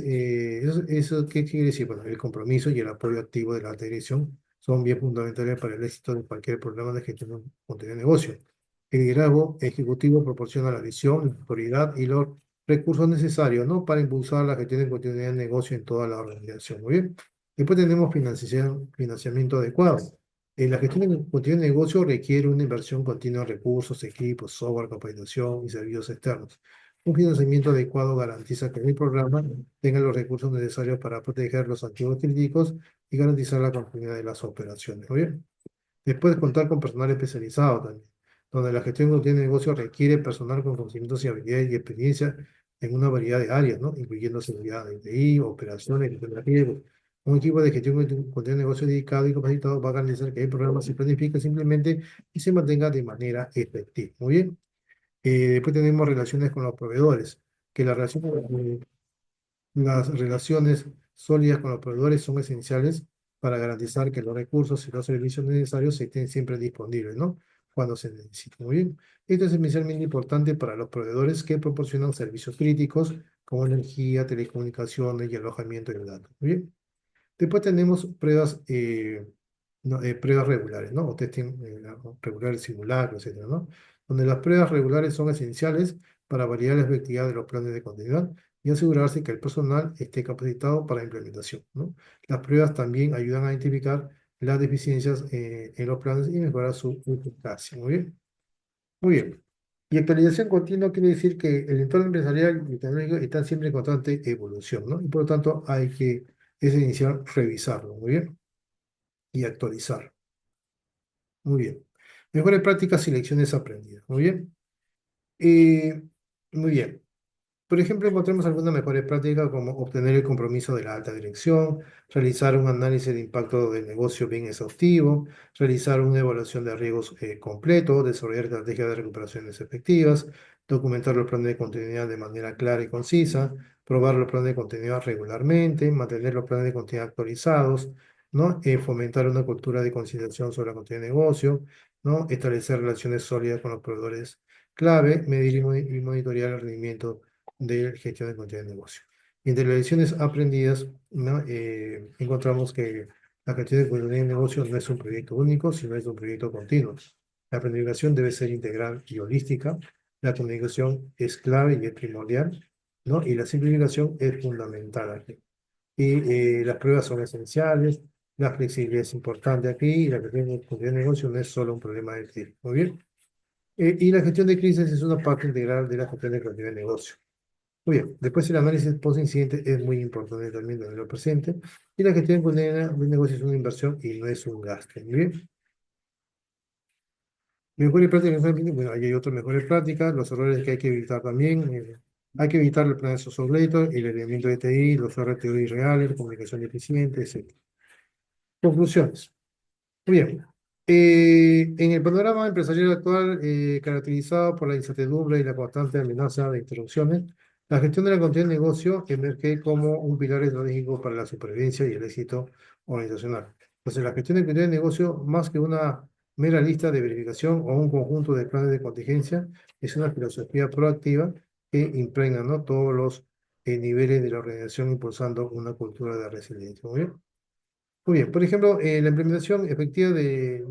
¿qué quiere decir? Bueno, el compromiso y el apoyo activo de la alta dirección son bien fundamentales para el éxito de cualquier programa de gestión de contenido de negocio. El liderazgo ejecutivo proporciona la visión, la autoridad y los recursos necesarios, ¿no? Para impulsar la gestión de continuidad de negocio en toda la organización. Muy bien. Después tenemos financiamiento adecuado. La gestión de continuidad de negocio requiere una inversión continua en recursos, equipos, software, capacitación y servicios externos. Un financiamiento adecuado garantiza que el programa tenga los recursos necesarios para proteger los activos críticos y garantizar la continuidad de las operaciones. Muy bien. Después contar con personal especializado también, donde la gestión de un negocio requiere personal con conocimientos y habilidades y experiencia en una variedad de áreas, ¿no? Incluyendo seguridad de TI, operaciones, gestión de riesgos. Un equipo de gestión de negocio dedicado y capacitado va a garantizar que el programa se planifique simplemente y se mantenga de manera efectiva. Muy bien. Después tenemos relaciones con los proveedores, que la relación las relaciones sólidas con los proveedores son esenciales para garantizar que los recursos y los servicios necesarios estén siempre disponibles, ¿no? Cuando se necesiten. Muy bien. Esto es especialmente importante para los proveedores que proporcionan servicios críticos como energía, telecomunicaciones y alojamiento de datos. Muy bien. Después tenemos pruebas, pruebas regulares, ¿no? O testing regulares simulacros, etcétera, ¿no? Donde las pruebas regulares son esenciales para validar la efectividad de los planes de continuidad y asegurarse que el personal esté capacitado para la implementación, ¿no? Las pruebas también ayudan a identificar las deficiencias en los planes y mejorar su eficacia. Muy bien. Muy bien. Y actualización continua quiere decir que el entorno empresarial y tecnológico está siempre en constante evolución, ¿no? Y por lo tanto es iniciar, revisarlo, muy bien, y actualizar. Muy bien. Mejores prácticas y lecciones aprendidas, muy bien. Eh, Muy bien. Por ejemplo, encontramos algunas mejores prácticas como obtener el compromiso de la alta dirección, realizar un análisis de impacto del negocio bien exhaustivo, realizar una evaluación de riesgos completo, desarrollar estrategias de recuperaciones efectivas, documentar los planes de continuidad de manera clara y concisa, probar los planes de continuidad regularmente, mantener los planes de continuidad actualizados, ¿no? Fomentar una cultura de conciliación sobre la continuidad de negocio, ¿no? Establecer relaciones sólidas con los proveedores clave, medir y monitorear el rendimiento de gestión de continuidad de negocio. Y entre las lecciones aprendidas, ¿no? Encontramos que la gestión de continuidad de negocio no es un proyecto único, sino es un proyecto continuo. La planificación debe ser integral y holística. La comunicación es clave y es primordial, ¿no? Y la simplificación es fundamental aquí. Y las pruebas son esenciales. La flexibilidad es importante aquí y la gestión de continuidad de negocio no es solo un problema de tiempo. Muy bien. Y la gestión de crisis es una parte integral de la gestión de continuidad de negocio. Muy bien, después el análisis post-incidente es muy importante también tenerlo presente. Y la gestión de negocio es una inversión y no es un gasto. Muy bien. Mejores prácticas, bueno, ahí hay otras mejores prácticas, los errores que hay que evitar también. Hay que evitar el plan de obsoletos, el elemento de TI, los RTO irreales, comunicación deficiente, etc. Conclusiones. Muy bien. En el panorama empresarial actual, caracterizado por la incertidumbre y la constante amenaza de interrupciones, la gestión de la continuidad de negocio emerge como un pilar estratégico para la supervivencia y el éxito organizacional. Entonces, la gestión de continuidad de negocio, más que una mera lista de verificación o un conjunto de planes de contingencia, es una filosofía proactiva que impregna, ¿no? Todos los niveles de la organización impulsando una cultura de resiliencia. Muy bien. Muy bien, por ejemplo, la implementación efectiva de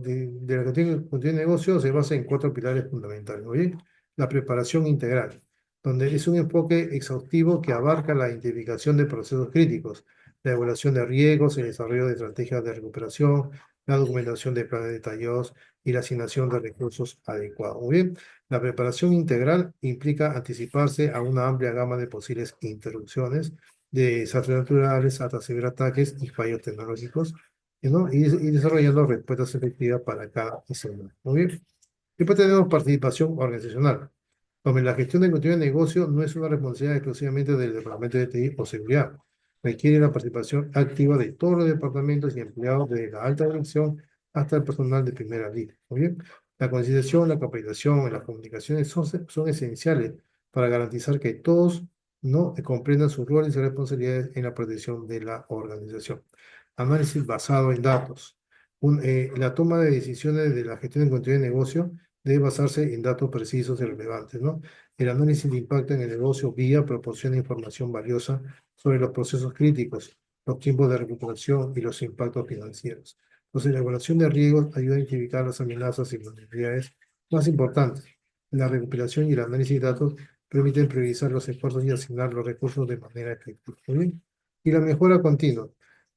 la continuidad de negocio se basa en cuatro pilares fundamentales. Muy bien, la preparación integral, donde es un enfoque exhaustivo que abarca la identificación de procesos críticos, la evaluación de riesgos, el desarrollo de estrategias de recuperación, la documentación de planes detallados y la asignación de recursos adecuados. Muy bien, la preparación integral implica anticiparse a una amplia gama de posibles interrupciones de desastres naturales hasta ciberataques y fallos tecnológicos, ¿no? Y desarrollando respuestas efectivas para cada escenario. Muy bien. Después tenemos participación organizacional, donde la gestión de continuidad de negocio no es una responsabilidad exclusivamente del departamento de TI o seguridad. Requiere la participación activa de todos los departamentos y empleados, desde la alta dirección hasta el personal de primera línea. Muy bien. La concienciación, la capacitación y las comunicaciones son esenciales para garantizar que todos no comprendan sus roles y responsabilidades en la protección de la organización. Análisis basado en datos. La toma de decisiones de la gestión de continuidad de negocio debe basarse en datos precisos y relevantes, ¿no? El análisis de impacto en el negocio guía proporciona información valiosa sobre los procesos críticos, los tiempos de recuperación y los impactos financieros. Entonces, la evaluación de riesgos ayuda a identificar las amenazas y vulnerabilidades más importantes. La recuperación y el análisis de datos permiten priorizar los esfuerzos y asignar los recursos de manera efectiva. ¿Muy bien? Y la mejora continua,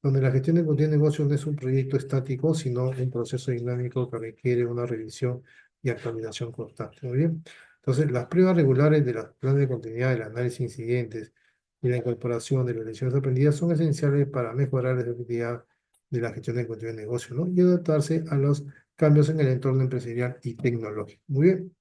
donde la gestión de continuidad de negocio no es un proyecto estático, sino un proceso dinámico que requiere una revisión y actualización constante. Muy bien. Entonces, las pruebas regulares de los planes de continuidad, el análisis de incidentes y la incorporación de las lecciones aprendidas son esenciales para mejorar la efectividad de la gestión de continuidad de negocio, ¿no? Y adaptarse a los cambios en el entorno empresarial y tecnológico. Muy bien.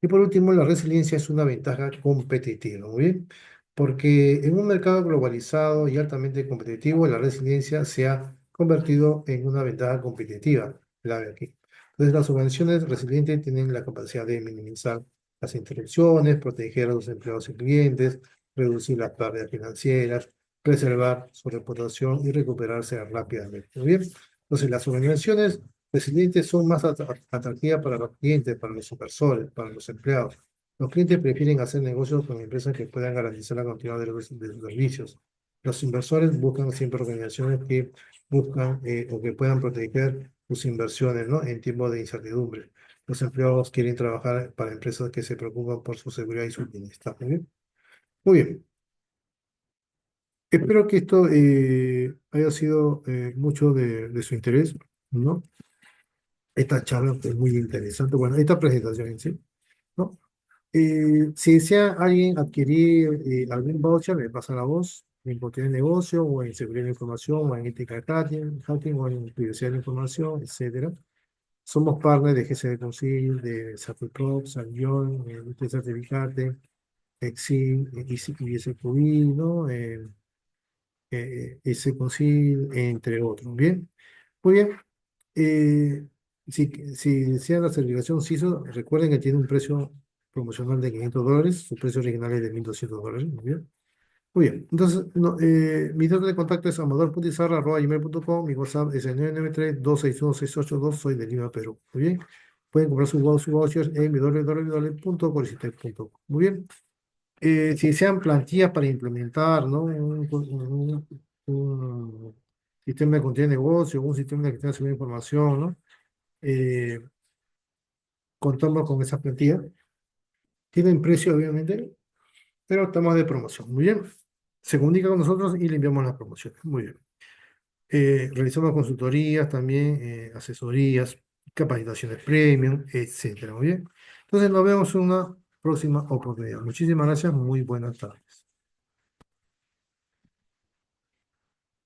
Y por último, la resiliencia es una ventaja competitiva, ¿muy bien? Porque en un mercado globalizado y altamente competitivo, la resiliencia se ha convertido en una ventaja competitiva, clave aquí. Entonces, las organizaciones resilientes tienen la capacidad de minimizar las interrupciones, proteger a los empleados y clientes, reducir las pérdidas financieras, preservar su reputación y recuperarse rápidamente, ¿muy bien? Entonces, las organizaciones resilientes son más atractivas para los clientes, para los inversores, para los empleados. Los clientes prefieren hacer negocios con empresas que puedan garantizar la continuidad de los servicios. Los inversores buscan siempre organizaciones que buscan o que puedan proteger sus inversiones, ¿no? En tiempos de incertidumbre. Los empleados quieren trabajar para empresas que se preocupan por su seguridad y su bienestar. Muy bien. Muy bien. Espero que esto haya sido mucho de su interés, ¿no? Esta charla es muy interesante. Bueno, esta presentación en sí, ¿no? Si desea alguien adquirir algún voucher, le pasa la voz en cualquier negocio, o en seguridad de la información, o en ética de hacking, o en privacidad de la información, etcétera. Somos partners de GCD Concil, de Certiprop, Sanyon, de Certificate, Exil, ISQI, ¿no? ese Concil, entre otros. Bien, muy bien. Eh, si desean la certificación CISO, recuerden que tiene un precio promocional de $500. Su precio original es de $1.200. Muy bien. Muy bien. Entonces, no, mi dato de contacto es amador.izarra@gmail.com. Mi WhatsApp es el 993-261-682. Soy de Lima, Perú. Muy bien. Pueden comprar sus vouchers en www.colicitec.com. Muy bien. Si desean plantillas para implementar, ¿no? Un sistema de continuidad de negocio, un sistema de gestión de información, ¿no? Eh, Contamos con esas plantillas. Tienen precio, obviamente, pero estamos de promoción. Muy bien. Se comunica con nosotros y le enviamos las promociones. Muy bien. Realizamos consultorías también, asesorías, capacitaciones premium, etcétera. Muy bien. Entonces nos vemos en una próxima oportunidad. Muchísimas gracias. Muy buenas tardes.